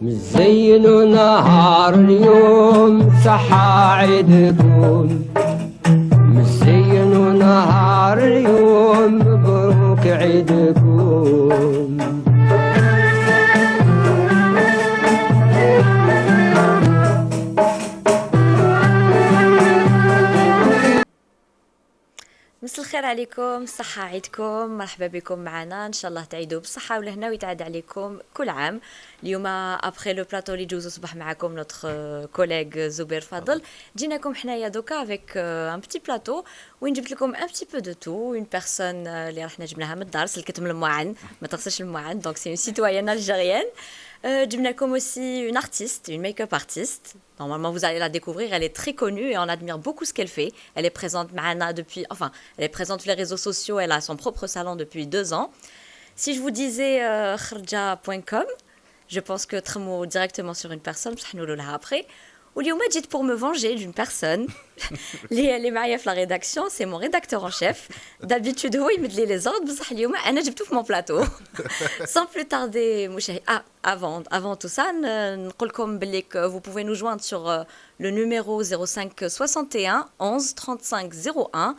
مزين ونهار اليوم صحة عيدكم مزين ونهار اليوم مبروك عيدكم مساء الخير عليكم، صحة عيدكم، مرحبا بكم معنا، ان شاء الله تعيدوا بالصحة والهنا ويتعاد عليكم كل عام. اليوم ابخي لو بلاطو اللي جوز صباح معكم نوتخ كوليغ زبير فاضل، جيناكم حنايا دوكا افيك ان بتي بلاطو وين جبت لكم ان بتي بو دو تو اون بيرسون اللي راح نجبناها من الدار سلكت من المعن ما تغسلش المعن دونك سي اون سيتويان الجيريان. جبنا لكم aussi une artiste, une make-up artiste. Normalement, vous allez la découvrir. Elle est très connue et on admire beaucoup ce qu'elle fait. Elle est présente elle est présente sur les réseaux sociaux. Elle a son propre salon depuis 2 ans. Si je vous disais kharja.com, je pense que tremou directement sur une personne. Nous le après. واليوم جيت pour me venger d'une personne اللي معايا في la rédaction, c'est mon rédacteur en chef. D'habitude هو يمد لي les ordres بصح اليوم انا جبته في mon plateau. Sans plus tarder مشاهي avant tout ça نقول لكم باللي vous pouvez nous joindre sur le numéro 05 61 11 35 01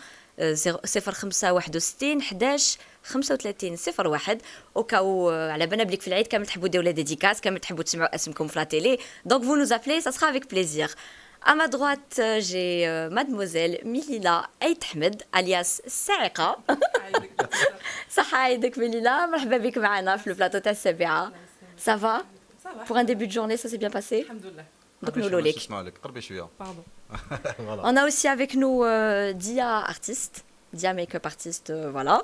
05 61 11 35 01 au cas où على بالنا بليك في العيد كامل تحبوا ديروا لا ديديكاس كامل تحبوا تسمعوا اسمكم في لا تيلي donc vous nous appelez ça sera avec plaisir. À ma droite j'ai mademoiselle Milila Aït Ahmed alias Saïqa. صحة عيدك ميليلا, مرحبا بك معنا في البلاطو تاع السابعة. Ça va? Pour un début de journée ça s'est bien passé? Alhamdoulilah. Donc nous لوليك. Pardon. On a aussi avec nous Dia artiste. Dia make-up artiste, voilà.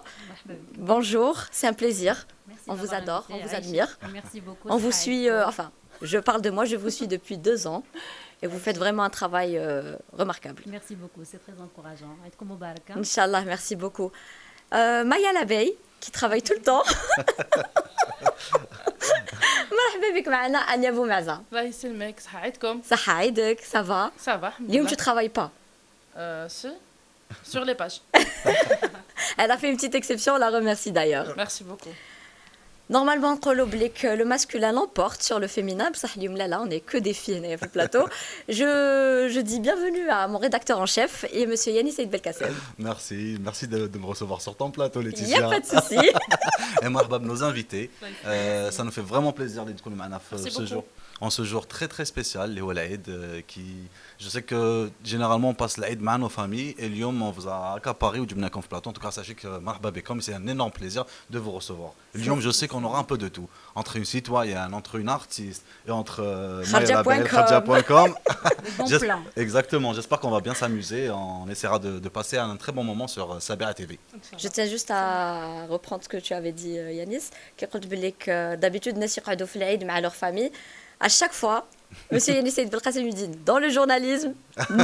Bonjour, c'est un plaisir. Merci, on vous adore, on vous admire. Merci beaucoup. On vous suit, enfin, je parle de moi, je vous suis depuis 2 ans. Et vous faites vraiment un travail remarquable. Merci beaucoup, c'est très encourageant. Aïdkoum Moubaraka. Inch'Allah, merci beaucoup. Maya l'abeille, qui travaille tout le temps. مرحبا بك معنا أنيا بومعزة. الله يسلمك, صحة عيدكم. صحة عيدك, ça va? Ça va, alhamdoulilah. اليوم tu travailles pas? Si, sur les pages. Elle a fait une petite exception, on la remercie d'ailleurs. Merci beaucoup. Normalement, نقولوا بليك le masculin l'emporte sur le féminin. بصح اليوم là, on n'est que des filles في le plateau. Je dis bienvenue à mon rédacteur en chef et monsieur Yanis Saïd Belkacem. Merci de me recevoir sur ton plateau, Il Laetitia. n'y a pas de souci. Et marhaba nos invités. Ça nous fait vraiment plaisir d'être ce jour. En ce jour très très spécial, les Walaïd, qui je sais que généralement on passe l'Aïd avec nos familles et l'Yom on vous a accaparé ou du Mnakom plateau. En tout cas, sachez que marhaba bekom, c'est un énorme plaisir de vous recevoir. L'Yom, je sais qu'on aura un peu de tout, entre une citoyenne, entre une artiste et entre Kharja.com. Bon plan. Exactement, j'espère qu'on va bien s'amuser, on essaiera de passer un très bon moment sur Sabira TV. Je tiens juste à reprendre ce que tu avais dit, Yanis. D'habitude, الناس يقعدوا في العيد مع leur famille. À chaque fois, monsieur Yanis Saïd Belkacem lui dit dans le journalisme,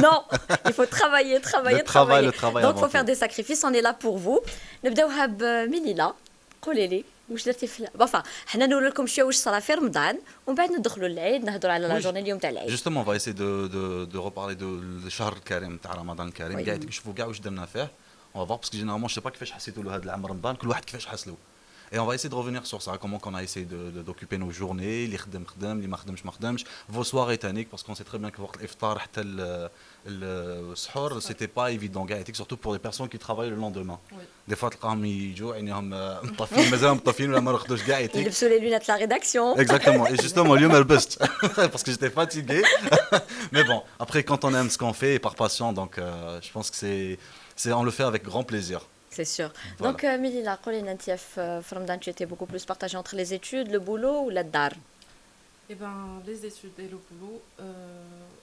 non, il faut travailler. Le travail Donc il faut avant faire tout. des sacrifices, on est là pour vous. نبداوها بميليلا. قولي لي واش درتي في enfin حنا نقول لكم شويه واش صرا في رمضان ومن بعد ندخلوا للعيد نهضروا على لا جورني اليوم تاع العيد. Justement, on va essayer de reparler de الشهر الكريم تاع رمضان الكريم. Oui. قاعد تشوفوا كاع واش درنا فيه. On va voir parce que généralement je sais pas كيفاش حسيتوا له هذا العام رمضان كل واحد كيفاش حس له. Et on va essayer de revenir sur ça, comment qu'on a essayé d'occuper nos journées, les خدم, les ما خدمش, vos soirées tanniques, parce qu'on sait très bien que pour l'iftar حتى le sahur, c'était pas évident, surtout pour les personnes qui travaillent le lendemain. Oui. Des fois تلقاهم يجوا عينيهم مطفين مازال مطفين ولا ما رقدوش كاع Ils لبسوا les lunettes de la rédaction. Exactement, et justement اليوم لبست parce que j'étais fatigué. Mais bon, après quand on aime ce qu'on fait et par passion, donc je pense que on le fait avec grand plaisir. C'est sûr. Voilà. Donc, Milila, Ramadan, tu étais beaucoup plus partagée entre les études, le boulot ou la dar? Eh ben, les études et le boulot,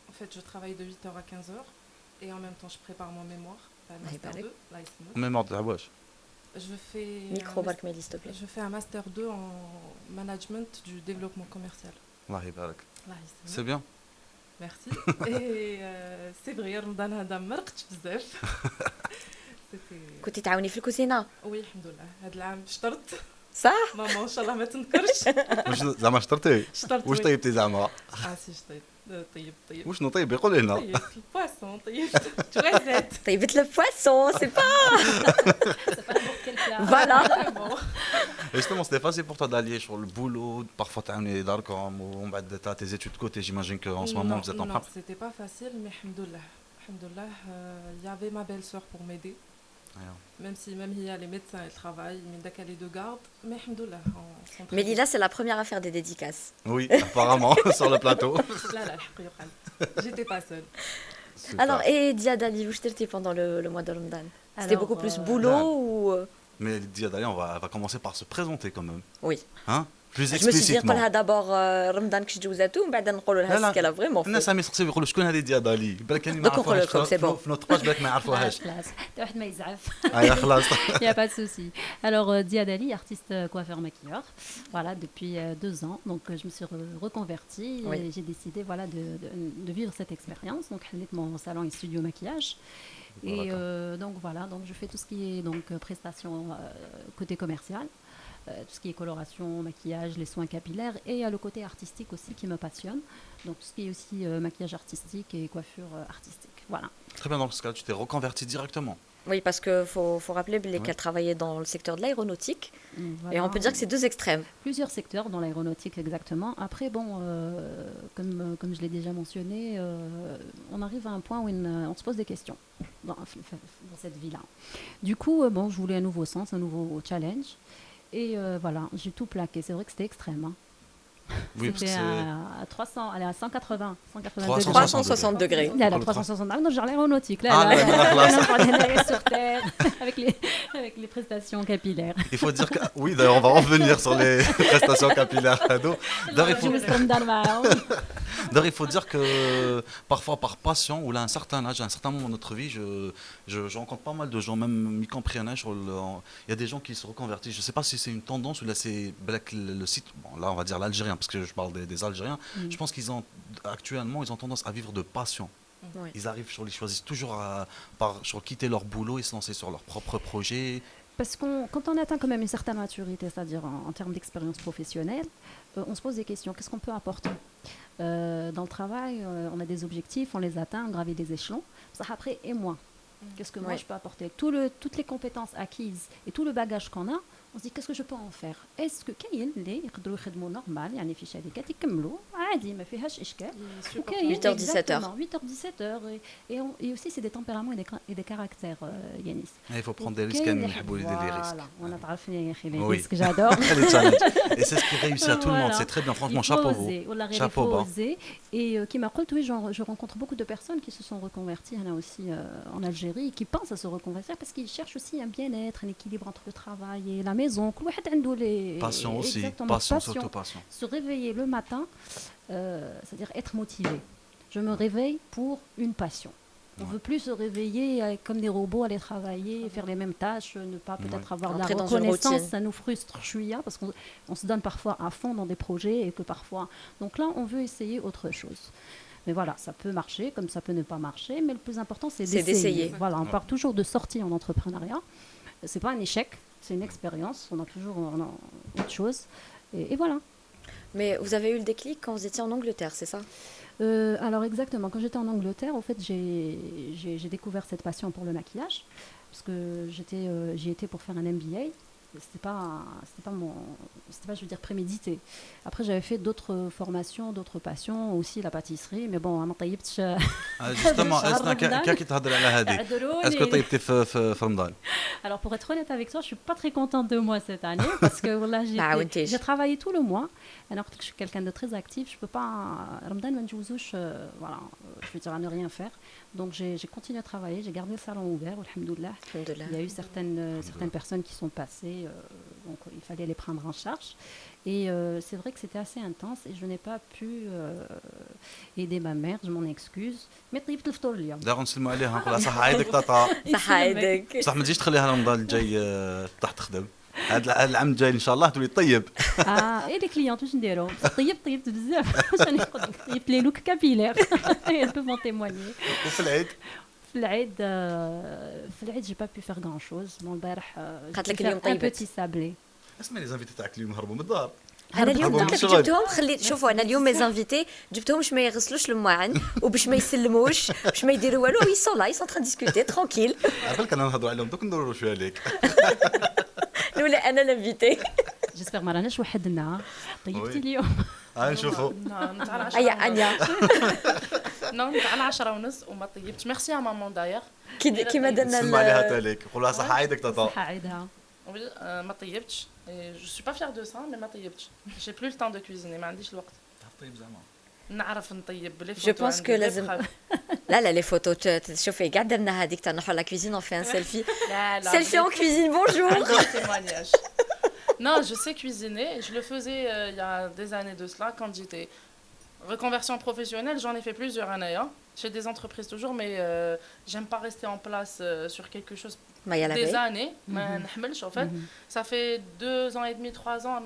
en fait, je travaille de 8h à 15h et en même temps, je prépare mon mémoire, master 2, là, ici. Mémoire de Hawash. Je fais Micro, bark, Mélie, s'il te plaît. je fais un master 2 en management du développement commercial. Allah يبارك. Là, ici. C'est bien. Merci. Et c'est vrai, Ramadan هذا مرقت بزاف. C'était كنتي تعاوني في الكوزينة؟ oui, alhamdoulilah. هذا العام شطرت. صح؟ ماما ان شاء الله ما تنكرش. زعما شطرتي شطرت واش وي. طيبتي زعما سي شطيت. طيب واش نطيب يقول لنا طيب البواسون طيبت توازات طيبت le poisson, c'est pas... C'est pas n'importe quel plat. Voilà. Justement, c'était facile pour toi d'allier sur le boulot, parfois تعملي داركم ومن بعد t'as tes études de côté, j'imagine qu'en ce moment vous êtes en Non, train. c'était pas facile, mais alhamdoulilah, il y avait ma belle-sœur pour m'aider. Même si même il y a les médecins, elle travaille, mais dès qu'elle est de garde, mais alhamdoulilah. Mais Lila, c'est la première à faire des dédicaces. Oui, apparemment, sur le plateau. Là, j'étais pas seule. Super. Alors, et Diad Ali, où t'étais pendant le mois de Ramadan? C'était Alors, beaucoup plus boulot ou... Mais Dia d'ailleurs, on va commencer par se présenter quand même. Oui. Hein? Plus Je me suis dit, explicitement. قولها d'abord Ramadan que je وزاتو ومن بعد نقولوا لها ce qu'elle a vraiment fait. الناس عم يسقسيو يقولوا شكون هذه ديا دالي بالك كانوا ما دوك نقول لكم، يعرفوهاش c'est bon. في نوت باج بالك ما يعرفوهاش خلاص حتى واحد ما يزعف. خلاص Il n'y a pas de souci. Alors, Diad Ali, artiste coiffeur maquilleur, voilà, depuis 2 ans. Donc, je me suis reconvertie Oui. et j'ai décidé voilà, de vivre cette expérience. Donc, mon salon et studio maquillage. Et donc, voilà, donc, je fais tout ce qui est donc, prestation côté commercial. Tout ce qui est coloration, maquillage, les soins capillaires. Et il y a le côté artistique aussi qui me passionne. Donc, tout ce qui est aussi maquillage artistique et coiffure artistique. Voilà. Très bien, dans ce cas tu t'es reconverti directement. Oui, parce qu'il faut rappeler qu'elle travaillait dans le secteur de l'aéronautique. Voilà. Et on peut dire que c'est 2 extrêmes. Plusieurs secteurs dans l'aéronautique, exactement. Après, bon, comme je l'ai déjà mentionné, on arrive à un point où on se pose des questions dans cette vie-là. Du coup, bon, je voulais un nouveau sens, un nouveau challenge. Et voilà, j'ai tout plaqué. C'est vrai que c'était extrême. Hein. Oui, parce que C'était c'est. à 300, allez, à 180, 360 degrés. Là, la 360, non, genre l'aéronautique. Là, Ah, là, là, là, sur Terre, avec les prestations capillaires. Il faut dire que. Oui, d'ailleurs, on va revenir sur les prestations capillaires. D'ailleurs, il faut dire que parfois, par passion, ou là, à un certain âge, à un certain moment de notre vie, je rencontre pas mal de gens, même y compris un âge, il y a des gens qui se reconvertissent. Je ne sais pas si c'est une tendance ou là, c'est le site. Bon, là, on va dire l'Algérien, parce que je parle des Algériens. Je pense qu'ils ont actuellement, ils ont tendance à vivre de passion. Oui. Ils choisissent toujours sur quitter leur boulot et se lancer sur leur propre projet. Parce que quand on atteint quand même une certaine maturité, c'est-à-dire en termes d'expérience professionnelle, on se pose des questions. Qu'est-ce qu'on peut apporter dans le travail, on a des objectifs, on les atteint, on gravit des échelons. Ça, après, et moi qu'est-ce que moi je peux apporter? Toutes les compétences acquises et tout le bagage qu'on a, on se dit qu'est-ce que je peux en faire? Est-ce que كاين اللي يقدروا يخدموا normal يعني في شركات يكملوا عادي ما فيهاش اشكال 8h 17h 8h 17h et aussi c'est des tempéraments et des caractères Yanis. Il faut prendre des risques et نحبوا des risques. On a تعرفني يا اخي les Oui. risques j'adore. Et c'est ce qui réussit à tout le monde, c'est très bien, franchement, chapeau bas. Chapeau bas. Et qui m'a dit, oui, je rencontre beaucoup de personnes qui se sont reconverties, il y en a aussi en Algérie, qui pensent à se reconvertir parce qu'ils cherchent aussi un bien-être, un équilibre entre le travail et la maison. Passion aussi, exactement, passion, surtout passion. Se réveiller le matin, c'est-à-dire être motivé. Je me réveille pour une passion. On ne veut plus se réveiller comme des robots, aller travailler, faire les mêmes tâches, ne pas peut-être avoir de la Entrer dans une reconnaissance. routine. Ça nous frustre, parce qu'on se donne parfois à fond dans des projets et que parfois... Donc là, on veut essayer autre chose. Mais voilà, ça peut marcher, comme ça peut ne pas marcher, mais le plus important, c'est d'essayer. Voilà, on part toujours de sortie en entrepreneuriat. C'est pas un échec, c'est une expérience. On a toujours autre chose. Et voilà. Mais vous avez eu le déclic quand vous étiez en Angleterre, c'est ça? Alors exactement, quand j'étais en Angleterre, en fait, j'ai découvert cette passion pour le maquillage, parce que j'y étais pour faire un MBA. C'était pas, je veux dire, prémédité. Après, j'avais fait d'autres formations, d'autres passions, aussi la pâtisserie, mais bon, ما طيبتش. Justement, كي تهضر على هذه اسكو طيبتي في رمضان؟ Alors, pour être honnête avec toi, je suis pas très contente de moi cette année, parce que voilà, j'ai travaillé tout le mois. Alors que je suis quelqu'un de très actif, je peux pas Ramadan ما نجوزوش, voilà, je veux dire à ne rien faire. Donc j'ai continué à travailler, j'ai gardé le salon ouvert, alhamdoulilah. Il y a eu certaines personnes qui sont passées, donc il fallait les prendre en charge. Et c'est vrai que c'était assez intense et je n'ai pas pu aider ma mère, je m'en excuse. Mais طيبت الفطور اليوم. دابا نسلموا عليها نقول لها صحة يدك طاطا. صحة يدك. بصح ما تجيش تخليها رمضان الجاي تروح تخدم. هذا العام الجاي ان شاء الله تولي طيب. اي لي كليونت واش نديرو؟ طيبت بزاف. واش نقول لك طيبت لي لوك كابيلير. Elle peut m'en témoigner. وفي العيد؟ في العيد j'ai pas pu faire grand chose. Bon البارح قالت لك اليوم طيبت. un petit sablé. اسمعي لي زانفيتي تاعك اليوم هربوا من الدار. انا اليوم كيف جبتهم خلي شوفوا انا اليوم مي انفيتي جبتهم باش ما يغسلوش المواعن وباش ما يسلموش باش ما يديروا والو وي سون لا يسون تران ديسكوتي ترانكيل عبالك انا نهضروا عليهم دوك ندوروا شويه عليك ولا انا لانفيتي جيسبر ما راناش وحدنا طيبتي اليوم نشوفوا نتاع 10 اي انيا نتاع 10 ونص وما طيبتش ميرسي يا مامان داير كيما درنا نسمع عليها تاليك قولها صح عيدك تاتا صح عيدها ما طيبتش جو سوي با فير دو سا مي ما طيبتش جي بلو لو طون دو كويزيني ما عنديش الوقت طيب زعما نعرف نطيب بلي جو بونس كو لازم لا لي فوتو شوفي كاع درنا هذيك تاع نروحوا لا كويزين اون في ان سيلفي سيلفي اون كويزين بونجور témoignage. Non, je sais cuisiner. Je le faisais il y a des années de cela quand j'étais reconversion professionnelle. J'en ai fait plusieurs années. Hein. Chez des entreprises toujours, mais j'aime pas rester en place sur quelque chose des années. En fait, ça fait 2 ans et demi, 3 ans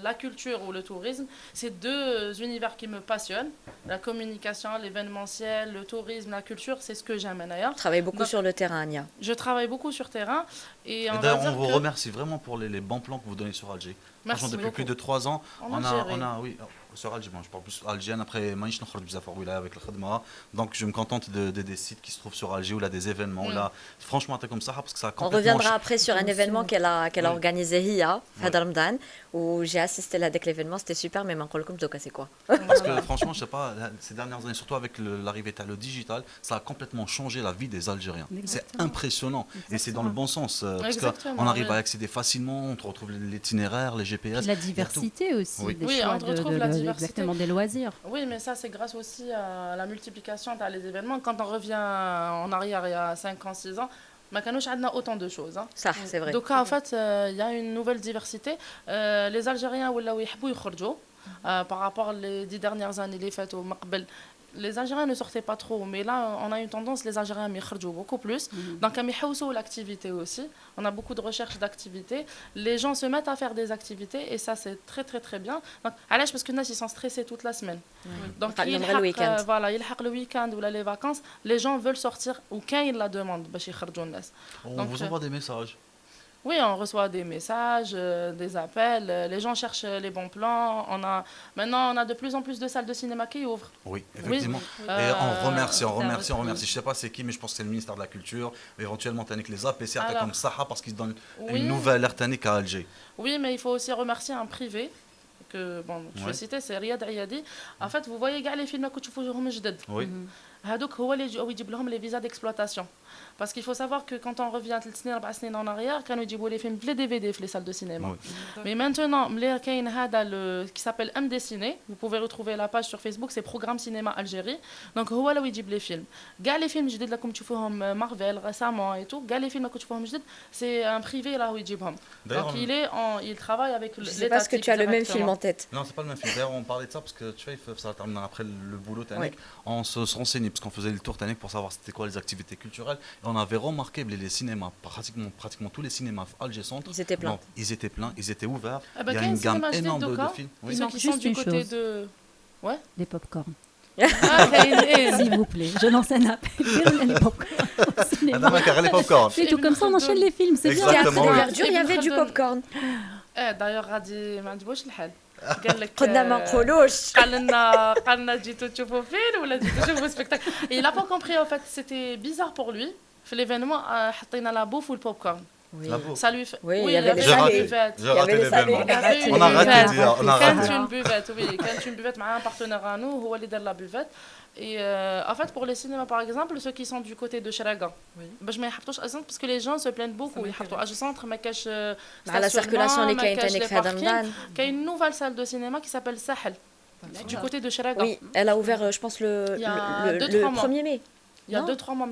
la culture ou le tourisme. C'est deux univers qui me passionnent. La communication, l'événementiel, le tourisme, la culture, c'est ce que j'aime d'ailleurs. Tu travailles beaucoup sur le terrain, Ania. Je travaille beaucoup sur terrain. Et d'ailleurs, on vous remercie vraiment pour les bons plans que vous donnez sur Alger. Merci depuis beaucoup. plus de 3 ans, on a oui, sur Alger, je parle plus algérienne, après مانيش نخرج بزاف avec la khadma. Donc je me contente des sites qui se trouvent sur Alger ou là des événements là. Franchement, t'es comme ça parce que ça a complètement. On reviendra après sur un événement qu'elle a organisé Hia, Hadar Ramadan, où j'ai assisté là avec l'événement, c'était super, mais maintenant comme Zoka c'est quoi? Parce que franchement, je sais pas, ces dernières années, surtout avec l'arrivée de le digital, ça a complètement changé la vie des Algériens. C'est impressionnant et c'est dans le bon sens parce qu'on arrive à accéder facilement, on retrouve l'itinéraire, les GPS. La diversité aussi. Oui, on retrouve la diversité. Exactement, des loisirs. Oui, mais ça, c'est grâce aussi à la multiplication des événements. Quand on revient en arrière il y a 5 ans, 6 ans, ما كانوش عندنا autant de choses. Hein. Ça, c'est vrai. Donc, en fait, il y a une nouvelle diversité. Les Algériens, ولاو يحبوا يخرجوا par rapport les 10 dernières années, les fêtes au Maqbel. Les Algériens ne sortaient pas trop, mais là, on a une tendance, les Algériens m'y beaucoup plus. Donc, à m'y l'activité aussi. On a beaucoup de recherches d'activités. Les gens se mettent à faire des activités et ça, c'est très, très, très bien. Donc, à l'âge, parce que ils sont stressés toute la semaine. Donc, voilà, le week-end ou les vacances, les gens veulent sortir ou quand ils la demandent. On vous envoie des messages. Oui, on reçoit des messages, des appels, les gens cherchent les bons plans. Maintenant, on a de plus en plus de salles de cinéma qui ouvrent. Oui, effectivement. Oui. Et on remercie. Je ne sais pas c'est qui, mais je pense que c'est le ministère de la Culture. Éventuellement, Tanik les APC, comme Saha, parce qu'ils donnent une nouvelle air Tanik à Alger. Oui, mais il faut aussi remercier un privé. Que, bon, je vais citer, c'est Riyad Ayadi. En fait, vous voyez les films que tu fais, oui. هذوك هو اللي يجيب لهم les visas d'exploitation. Parce qu'il faut savoir que quand on revient 3 سنين 4 سنين en arrière, كانوا يجيبوا les films les DVD في les salles de cinéma. Oui. Mais maintenant, ملي كاين هذا qui s'appelle M Dessiné, vous pouvez retrouver la page sur Facebook, c'est Programme Cinéma Algérie. Donc هو اللي يجيب les films. كاع les films جديد لكم تشوفوهم Marvel récemment et tout, كاع les films que تشوفوهم جديد, c'est un privé là où يجيبهم. Donc il travaille avec l'État. Je sais pas que tu as le même film en tête. Non, c'est pas le même film. D'ailleurs, on parlait de ça parce que tu vois, ça termine après le boulot Tanik, on se renseignait parce qu'on faisait le tour Tanik pour savoir c'était quoi les activités culturelles et on avait remarqué les cinémas, pratiquement tous les cinémas Alger Centre, ils étaient pleins. Ils étaient ouverts. Il y a une gamme énorme de films. Oui. Ceux qui sont du côté de... Ouais. Des pop-corn. S'il vous plaît, je lance un appel. Les pop-corn. Les pop-corn. C'est tout comme ça, on enchaîne les films. C'est bien. Il y avait du pop-corn. D'ailleurs, غادي ما عجبوش الحال. قلنا ما نقولوش قالنا جيتوا تشوفوا فيلم ولا جيتوا تشوفوا سبيكتاكل. Il a pas compris en fait, c'était bizarre pour lui. في l'événement حطينا la bouffe ou le popcorn. Oui. Ça lui fait... Oui, il y avait les buvettes. J'ai raté l'événement. On a raté. Quand une buvette, oui, quand une buvette, un partenaire à nous, هو اللي دار la buvette. Et en fait, pour les cinémas, par exemple, ceux qui sont du côté de Cheraga, باش ما يحطوش أجسنت parce que les gens se plaignent beaucoup. يحطوا أجسنت ما كاش على circulation اللي كاين تانيك في هذا رمضان. كاين une nouvelle salle de cinéma qui s'appelle Sahel, du côté de Cheraga. Oui, elle a ouvert, je pense, le 1er mai. Il y a 2-3 mois,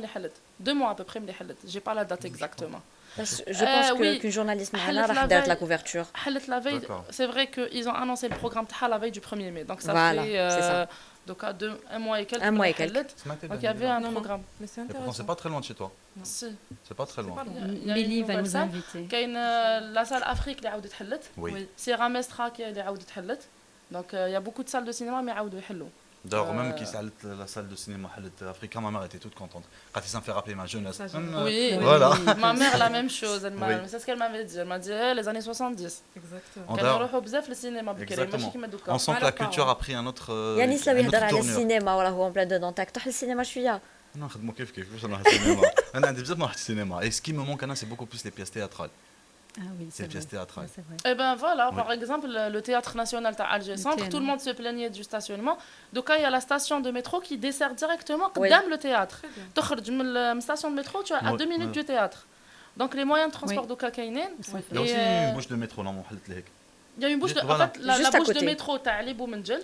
2 mois à peu près, j'ai pas la date exactement. Je pense qu'une journaliste معنا راح دارت la couverture. حلت la veille, c'est vrai qu'ils ont annoncé le programme تاعها la veille du 1er mai. Donc ça fait donc à 1 mois et quelques. 1 mois et quelques. Donc il y avait un programme. Mais c'est intéressant. C'est pas très loin de chez toi. Si. C'est pas très loin. Mélie va nous inviter. كاين la salle Afrique اللي عاودت حلت. Oui. C'est Ramestra qui اللي عاودت حلت. Donc il y a beaucoup de salles de cinéma mais عاودوا يحلوا. D'ailleurs, même qui s'est la salle de cinéma africain, ma mère était toute contente. Quand ça me fait rappeler ma jeunesse. Oui, voilà. Ma mère la même chose. C'est ce qu'elle m'avait dit. Elle m'a dit les années 70. Exactement. Quand on regarde بزاف le cinéma. On sent que la culture a pris un autre يعني سلا يهضر على السينما ولا هو بلا دو دونتاك تروح للسينما شويه. انا نخدمو كيف واش نروح للسينما. انا عندي بزاف نروح للسينما. Et ce qui me manque c'est beaucoup plus les pièces théâtrales. Ah oui, c'est les pièces théâtrales. Et ben voilà, par exemple, le théâtre national d'Alger Centre, tout le monde se plaignait du stationnement. Donc il y a la station de métro qui dessert directement قدام le théâtre. تخرج من la station de métro, tu es à 2 minutes du théâtre. Donc les moyens de transport de كاينين. Il y a aussi une bouche de métro non حلت لهيك. Il y a une bouche de en fait la bouche de métro تاع لي بومنجل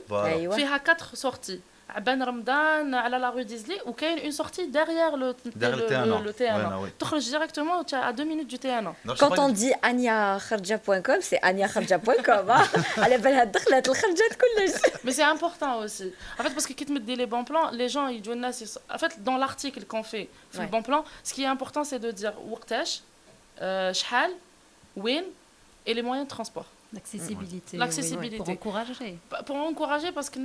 فيها 4 sorties. عبان رمضان على la rue d'Islay ou qu'il y a une sortie derrière le TN1. Tu خرج directement à 2 minutes du TN1. Quand on dit aniakharja.com, c'est aniakharja.com. على بالها دخلت الخرجات كلش. Mais c'est important aussi. En fait parce que quand tu mets les bons plans, les gens ils donnent en fait dans l'article qu'on fait sur le bon plan, ce qui est important c'est de dire وقتاش شحال وين et les moyens de transport. L'accessibilité. L'accessibilité. Pour encourager. Pour encourager, parce que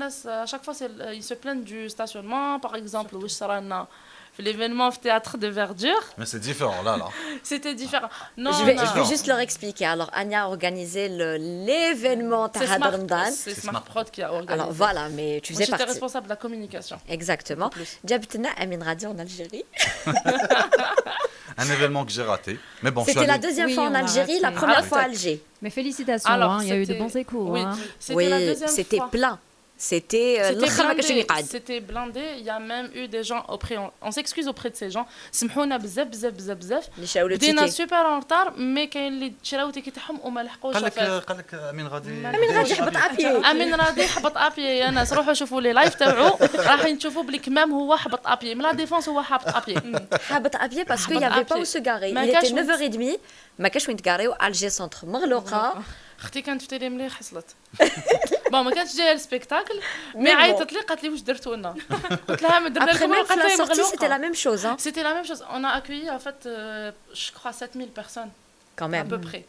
à chaque fois, ils se plaignent du stationnement. Par exemple, l'événement au théâtre de Verdure. Mais c'est différent, là. C'était différent. Non, je vais juste leur expliquer. Alors, Anya a organisé l'événement Tahad Ramadan. C'est Smart Prod qui a organisé. Alors, voilà, mais tu faisais partie. J'étais responsable de la communication. Exactement. Jabtna Amin Radio en Algérie. Un événement que j'ai raté. Mais bon, c'était la deuxième fois en Algérie, la première fois à Alger. Mais félicitations, il y a eu de bons échos. Oui, c'était plein. C'était blindé. Il y a même eu des gens auprès. On s'excuse auprès de ces gens. سمحونا بزاف بزاف بزاف بزاف. بدينا سوبر ان رطار مي كاين اللي شراو تيكي تاعهم وما لحقوش. قال لك امين غادي حبط ابي. امين غادي حبط ابي يا ناس روحوا شوفوا لي لايف تاعو راح تشوفوا بلي كمام هو حبط ابي من لا ديفونس هو حبط ابي. حبط ابي باسكو il y avait pas où se garer. Il était 9h30 ما كاش وين تقاريو. Alger Centre مغلوقه. اختي كانت فتيلي مليح حصلت. بون ما كانتش جايه السبيكتاكل مي عيطت لي قالت لي واش درتوا لنا قلت لها ما درنا لكم قالت لي مغلوقه. C'était la même chose hein. C'était la même chose. On a accueilli en fait je crois 7000 personnes quand même à peu près.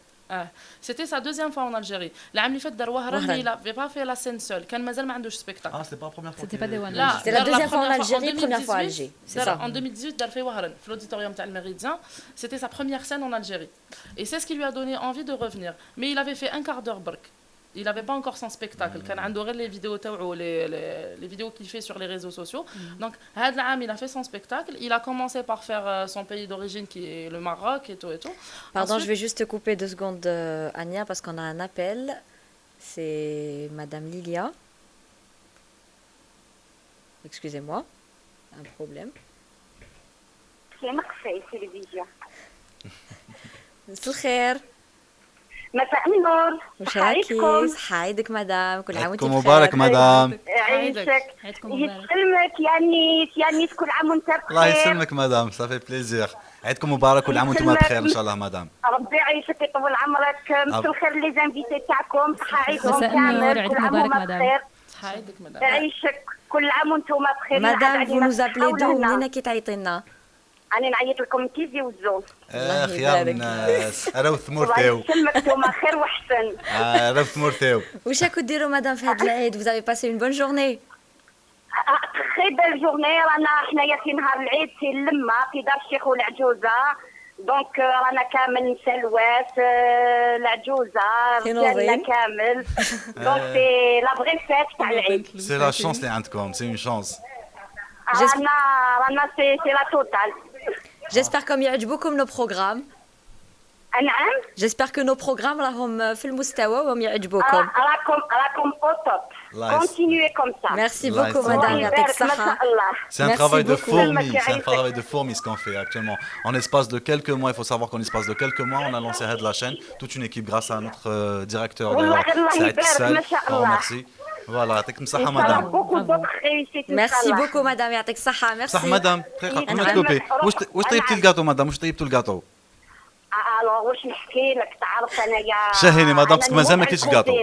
C'était sa deuxième fois en Algérie. العام اللي فات دار وهران mais il avait pas fait la scène seule. كان مازال ما عندوش spectacle. Ah, c'était pas la première fois. C'était pas des one. C'était la deuxième fois en Algérie, première fois à Alger. C'est ça. En 2018 دار في وهران في l'auditorium تاع الميريدien. C'était sa première scène en Algérie. Et c'est ce qui lui a donné envie de revenir. Mais il avait fait un quart d'heure برك. Il n'avait pas encore son spectacle. كان عنده غير les vidéos تاعو les vidéos qu'il fait sur les réseaux sociaux. Donc هذا العام il a fait son spectacle. Il a commencé par faire son pays d'origine qui est le Maroc et tout et tout. Pardon, je vais juste te couper 2 secondes Ania parce qu'on a un appel. C'est madame Lilia. Excusez-moi. Un problème. C'est Marseille télévision. مساء الخير. مساء النور. وش راكي؟ صحايدك مدام، كل عام وانت بخير. مبارك مدام. عيشك. يسلمك يعني كل عام وانت بخير. الله يسلمك مدام، صافي بليزير. عيدكم مبارك كل عام وانتم بخير ان شاء الله مدام. ربي يعيشك يطول عمرك. مساء الخير لي زانفيتي تاعكم، صحة عيدهم كامل، كل عام وانتم بخير. صحة عيدك مدام. عيشك كل عام وانتم بخير. مدام vous nous appelez d'où؟ منين كي تعيطي لنا؟ أنا نعيط لكم تيزي والزوم. خيار الناس راهو ثمور تاو. الله يسلمك نتوما خير وحسن. راهو ثمور تاو. واش راكو ديروا مدام في هذا العيد؟ Vous avez passé une bonne journée؟ très belle journée. رانا حنايا في نهار العيد في اللمة في دار الشيخ والعجوزة. دونك رانا كامل نسلواس العجوزة رجالنا كامل. دونك سي لا فغي فيت تاع العيد. سي لا شانس اللي عندكم، سي اون شانس. رانا سي لا توتال. J'espère comme يعجبوكم nos programmes. نعم. J'espère que nos programmes راهم في المستوى وهم يعجبوكم. راكم au top. Continuez comme ça. Merci beaucoup madame, يعطيك الصحة. C'est un travail de fourmi, c'est un travail de fourmi ce qu'on fait actuellement. En espace de quelques mois, il faut savoir qu'en espace de quelques mois, on a lancé la chaîne, toute une équipe grâce à notre directeur d'ailleurs, Saïd Kissal. Merci. Voilà, يعطيك الصحة مدام. Merci beaucoup madame, يعطيك الصحة. Merci. صح مدام، دقيقة نتكوبي. واش طيبتي الكاطو مدام؟ واش طيبتوا الكاطو؟ الوغ واش نحكي لك، تعرف انايا شهيني مدام باسكو مازال ما كاينش الكاطو.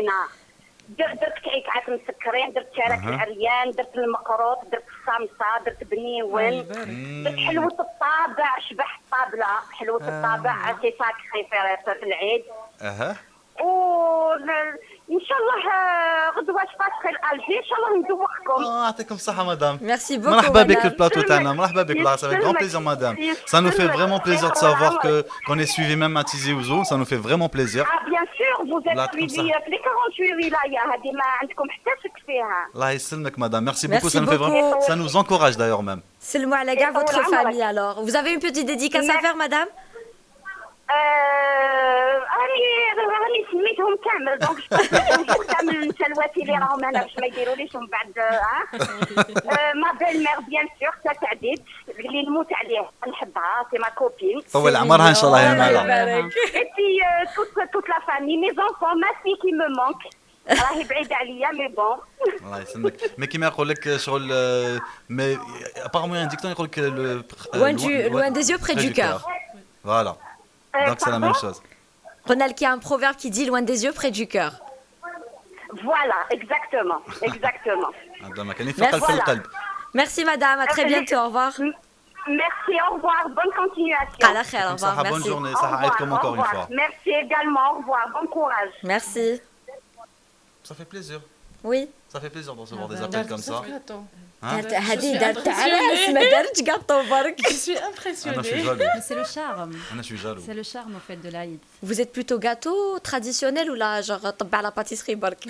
درت كعكات مسكرين، درت شارك العريان، درت المقروط، درت الصامصه، درت بنيون، درت حلوة الطابع، شبح الطابلة، حلوة الطابع سي ساك خيفيرات في العيد. و ان شاء الله غدوه تفاصيل الجي ان شاء الله ندوقكم. يعطيكم الصحة مدام. Merci beaucoup. مرحبا بك في madame. البلاteau تاعنا. مرحبا بك والله. Ça fait grand plaisir madame. Ça nous fait vraiment plaisir de savoir que qu'on est suivi même à Tizi Ouzou. Ça nous fait vraiment plaisir. bien sûr vous لا êtes تكون suivi في 48 ولايه هذه ما عندكم حتى شك فيها. الله يسلمك madame. Merci Merci beaucoup. Ça nous fait vraiment, beaucoup. ça nous encourage d'ailleurs même. Salamou على كاع votre famille alors. Vous avez une petite dédicace à faire madame? راني سميتهم كامل دونك كامل سلواتي اللي راهم هنا باش ما يديروليش من بعد ما بيل مير بيان سور تا تعديد اللي نموت عليه نحبها سي ما كوبين طول عمرها ان شاء الله يا مالا. اي بي توت لا فامي مي زونفون ما في كي مو مونك راهي بعيده عليا مي بون. الله يسلمك. مي كيما يقول لك شغل مي ابارامون ان ديكتون يقول لك Loin des yeux, près du cœur. Voilà. Donc c'est la même chose. Ronald, qui a un proverbe qui dit loin des yeux, près du cœur. Voilà, exactement. عندما كان يثقل في القلب. Merci madame, à très bientôt, au revoir. Merci, au revoir, bonne continuation. À la khair, au revoir, Bonne merci. journée, ça عيدكم encore une fois. Merci également, au revoir, bon courage. Merci. Ça fait plaisir. Oui. Ça fait plaisir de recevoir des appels comme ça. هذه دارت عراس ما دارتش كاطو برك. Je suis أنا impressionnée. suis jaloux. C'est le charme. أنا suis jaloux. C'est le charme en fait de l'Aïd. Vous êtes plutôt gâteau traditionnel ou là genre طب على pâtisserie برك?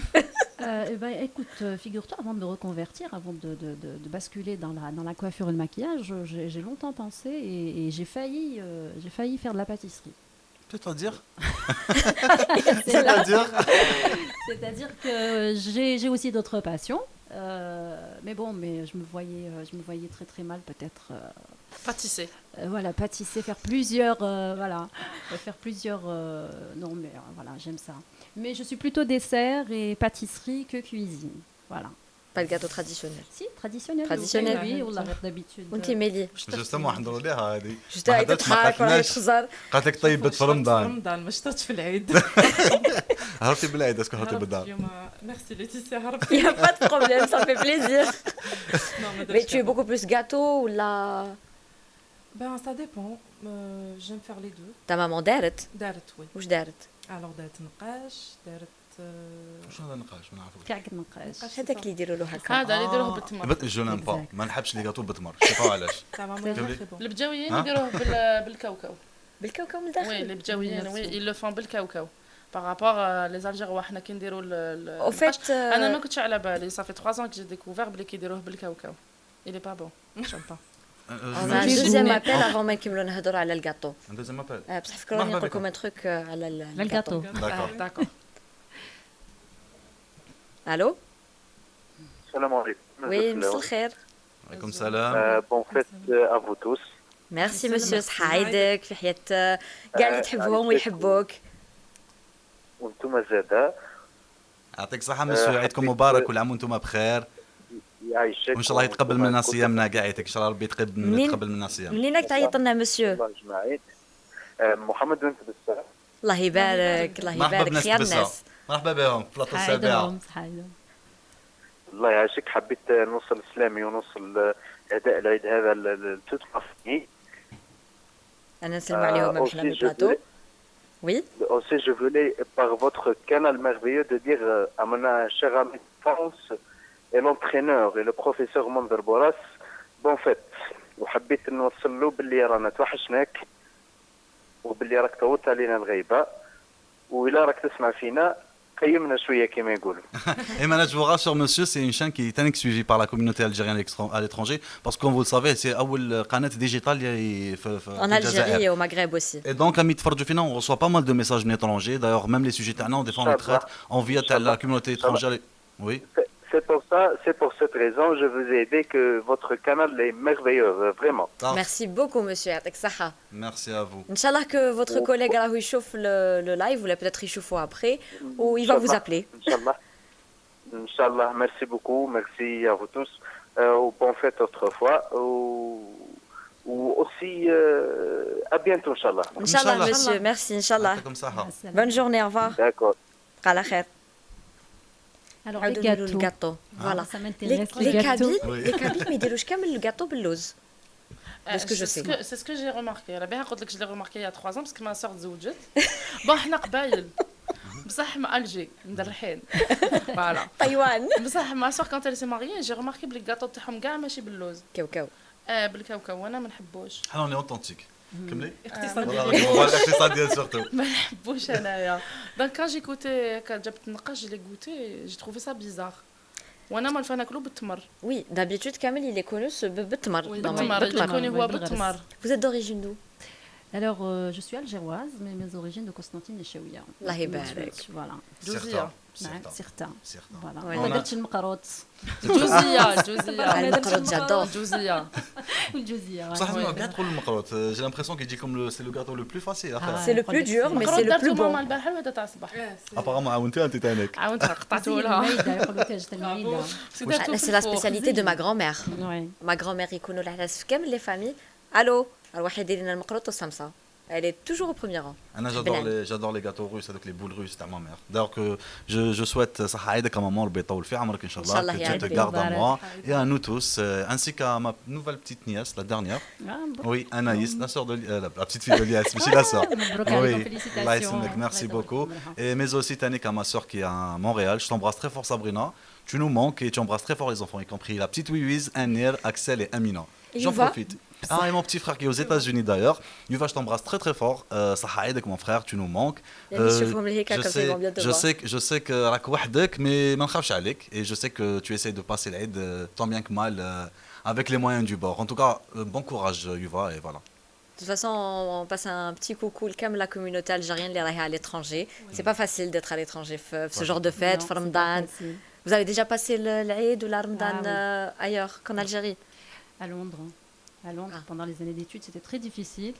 Écoute, figure-toi, avant de me reconvertir, avant de basculer dans la coiffure et le maquillage, j'ai longtemps pensé et j'ai failli faire de la pâtisserie. C'est-à-dire C'est-à-dire que j'ai aussi d'autres passions. Mais bon, je me voyais très très mal peut-être Pâtisser. voilà, pâtisser, faire plusieurs non mais voilà, j'aime ça. Mais je suis plutôt dessert et pâtisserie que cuisine. Voilà. Pas le gâteau traditionnel. Si, traditionnel. Traditionnel. Oui, on l'a d'habitude. وانت ميلي جوستومون نحضروا ليها هذه. جست هاي تضحك ولا تخزر. قالت لك طيبت في رمضان. رمضان ما شطتش في العيد. هربتي بالعيد اسكو هربتي بالدار. ميرسي ليتيسيا Il هربت. n'y a pas de problème, ça fait plaisir. Mais tu es beaucoup plus gâteau ou là? Ben ça dépend. J'aime faire les deux. Ta maman دارت؟ دارت oui. واش دارت؟ Alors دارت نقاش دارت واش هذا النقاش ما نعرفوش. كعك نقاش. هذاك اللي يديروا له هكا. هذا اللي يديروه بالتمر. جو نيم با ما نحبش لي جاتو بالتمر شوفوا علاش. البجاويين يديروه بالكاوكاو. بالكاوكاو من وي الداخل. البجاويين وي ils le font بالكاوكاو. بارابور لي زالجيروا حنا كي نديروا Au fait, انا ما كنتش على بالي صافي 3 ans que j'ai découvert بلي كيديروه بالكاوكاو. Il est pas bon. J'aime pas. On a un deuxième appel avant ما نكملوا نهضروا على الكاطو. Un deuxième appel. بصح فكروني نقول لكم ان تروك على الكاطو. D'accord. الو. السلام عليكم. وي مساء الخير. عليكم السلام. بون فيت ا فو توس. ميرسي مسيو صحة عيدك في حياة كاع اللي تحبهم ويحبوك. وانتم زادا. يعطيك الصحة مسيو عيدكم مبارك كل عام وانتم بخير. يعيشك. وان شاء الله يتقبل منا صيامنا كاع عيدك ان شاء الله ربي يتقبل منا صيام. منين راك تعيط لنا مسيو؟ الله يجمعك. محمد بن بسام. الله يبارك الله يبارك خير الناس. مرحبا بهم في بلاطو السابعة. الله يعيشك. حبيت نوصل السلامي ونوصل اهداء العيد هذا لتوت لافامي. انا نسلم عليهم احنا من البلاطو. Oui. Aussi, je voulais, par votre canal merveilleux, de dire à mon cher ami d'enfance et l'entraîneur et le professeur Mandar Boras, bonne fête. وحبيت نوصل له باللي رانا توحشناك وباللي راك طولت علينا الغيبة وإلا راك تسمع فينا قيمنا شوية كما يقولوا. Et maintenant, je vous rassure, monsieur, c'est une chaîne qui est suivie par la communauté algérienne à l'étranger, parce que comme vous le savez, c'est أول قناة ديجيتال en Algérie et au Maghreb aussi. Et donc, amis تفرجوا فينا, on reçoit pas mal de messages من l'étranger. D'ailleurs, même les sujets تاعنا, des fois on les traite en via la communauté étrangère. Oui. C'est pour cette raison je vous ai dit que votre canal est merveilleux, vraiment. Merci beaucoup, monsieur. يعطيك الصحة. Merci à vous. Inch'Allah que votre collègue راهو يشوف le live, ou peut-être يشوفه après, ou il va vous appeler. Inch'Allah, merci beaucoup, merci à vous tous. Ou bonne fête autrefois. Ou aussi à bientôt, Inch'Allah. Inch'Allah, monsieur. Merci, Inch'Allah. Bonne journée, au revoir. D'accord. على خير. Alors les gâteaux. Voilà. Ça m'intéresse. Les Kabyles ما يديروش كامل الجاتو باللوز. De ce que je sais. C'est ce que j'ai remarqué. انا بها قلت لك je l'ai remarqué il y a 3 ans parce que ma sœur تزوجت. bon حنا قبايل بصح ما الجي مدرحين فوالا طيوان بصح ما سور كونت سي ماريي جي رماركي بلي الكاطو تاعهم كاع ماشي باللوز كاوكاو بالكاوكاو وانا ما نحبوش حنا اوني اوثنتيك كملي اقتصادي سورتو ما نحبوش انايا دونك كان جي كوتي جبت النقاش جي غوتي جي تروفي سا بيزار وانا ما ناكلو بالتمر وي دابيتود كامل il est connu بالتمر بالتمر كوني هو بالتمر vous êtes d'origine d'où Alors, je suis algéroise, mais mes origines de Constantine et Chouia. الله يبارك. Voilà. جوزيه Certains. Voilà. Ouais. ما درتش المقروط. جوزيه المقروط جادور جوزيه والجوزيه. صح ما كاع تقول المقروط جي لامبريسيون كي يجيكم سي لو غاتو لو بلو فاسيل ا فير c'est le plus dur mais c'est le plus bon ماما البارحه وهذا تاع الصباح ابارامون عاونتيها انت تانيك عاونتها قطعته لها المعده يقولوا تاج المعده. c'est la spécialité de ma grand-mère Oui. ma grand-mère يكونوا العراس في كامل لي فامي الو الواحد يدير لنا المقروط والسمسه elle est toujours au premier rang. انا j'adore les gâteaux russes avec les boules russes تاع ma mère. D'ailleurs que je souhaite صحة عيدك à maman البيض طول في عمرك ان شاء الله. Que tu te gardes à moi et à nous tous ainsi qu'à ma nouvelle petite nièce la dernière. Oui, Anaïs, la sœur de la petite fille de Lias, mais la sœur. Oui, Allah يسلمك, merci beaucoup. Et mais aussi Tanik à ma sœur qui est à Montréal. Je t'embrasse très fort Sabrina. Tu nous manques et tu embrasses très fort les enfants, y compris la petite Wiwiz, Anir, Axel et Amina. J'en profite. Ah, et mon petit frère qui est aux États-Unis d'ailleurs. Yuva, je t'embrasse très très fort. Saha avec mon frère, tu nous manques. Je sais que راك وحدك, mais ما نخافش عليك. Et je sais que tu essaies de passer l'Aïd tant bien que mal avec les moyens du bord. En tout cas, bon courage Yuva et voilà. De toute façon, on passe un petit coucou comme la communauté algérienne à l'étranger. C'est pas facile d'être à l'étranger ce genre de fête, Ramadan. Vous avez déjà passé l'Aïd ou la Ramadan ailleurs qu'en Algérie? À Londres. Pendant les années d'études, c'était très difficile.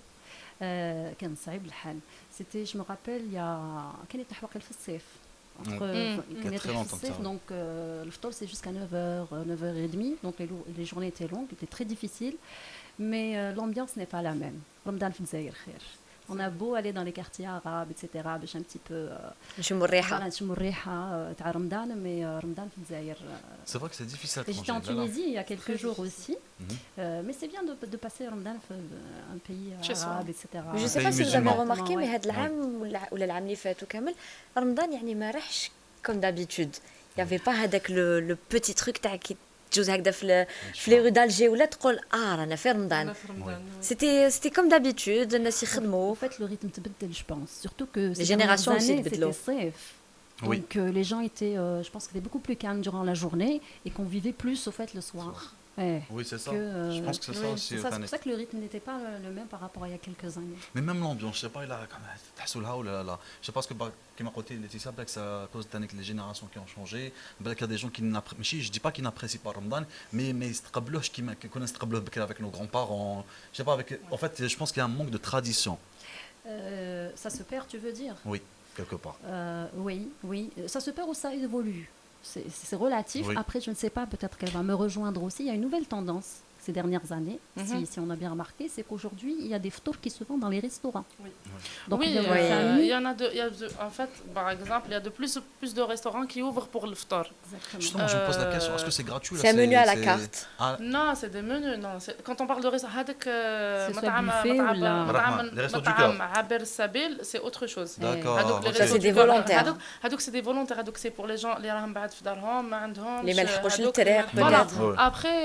كان صعيب الحال. C'était, je me rappelle, il y a كانت تحوق في الصيف. كانت في الصيف, donc le fطور c'est jusqu'à 9h, 9h30, donc les journées étaient longues, étaient très difficiles, mais l'ambiance n'est pas la même. Ramadan في الجزائر خير. On a beau aller dans les quartiers arabes, etc. باش un petit peu نشموا الريحة. نشموا الريحة تاع رمضان, mais رمضان في الجزائر. C'est vrai que c'est difficile à trancher. J'étais en Tunisie il y a quelques jours aussi, mais c'est bien de passer Ramadan dans un pays arabe, etc. Je ne sais pas si vous avez remarqué, mais هذا العام ولا العام اللي فات وكامل رمضان يعني ما راحش comme d'habitude. Il y avait pas هذاك le petit truc تاع كي تجوز هكذا في لي رو دالجي ولا تقول رانا في رمضان. C'était comme d'habitude, الناس يخدموا. En fait, le rythme تبدل, je pense. Surtout que les générations aussi c'était صيف. Donc les gens étaient, je pense, qu'ils étaient beaucoup plus calmes durant la journée et qu'on vivait plus au fait le soir. Oui, c'est ça. Je pense que c'est ça aussi. C'est pour ça que le rythme n'était pas le même par rapport à il y a quelques années. Mais même l'ambiance, je sais pas, il a quand même تحسوا ou là. Je sais pas ce que qui m'a côté Laetitia, que ça à cause des les générations qui ont changé, qu'il y a des gens qui n'apprécient, je dis pas qu'ils n'apprécient pas Ramadan, mais ils qui connaissent avec nos grands-parents. Je sais pas avec en fait, je pense qu'il y a un manque de tradition. Ça se perd, tu veux dire? Oui, quelque part. Oui, ça se perd ou ça évolue. C'est relatif. Oui. Après, je ne sais pas, peut-être qu'elle va me rejoindre aussi. Il y a une nouvelle tendance ces dernières années, si on a bien remarqué, c'est qu'aujourd'hui, il y a des photos qui se vendent dans les restaurants. Oui, donc, il y en a en fait, par exemple, il y a de plus de restaurants qui ouvrent pour le ftar. Justement, je me pose la question, est-ce que c'est gratuit? C'est un menu à la carte. Non, c'est des menus. Non. Quand on parle de restaurant, les restos du cœur. C'est autre chose. D'accord. C'est des volontaires. C'est des volontaires. C'est pour les gens qui ont les ملحقوش للطريق peut-être. Après,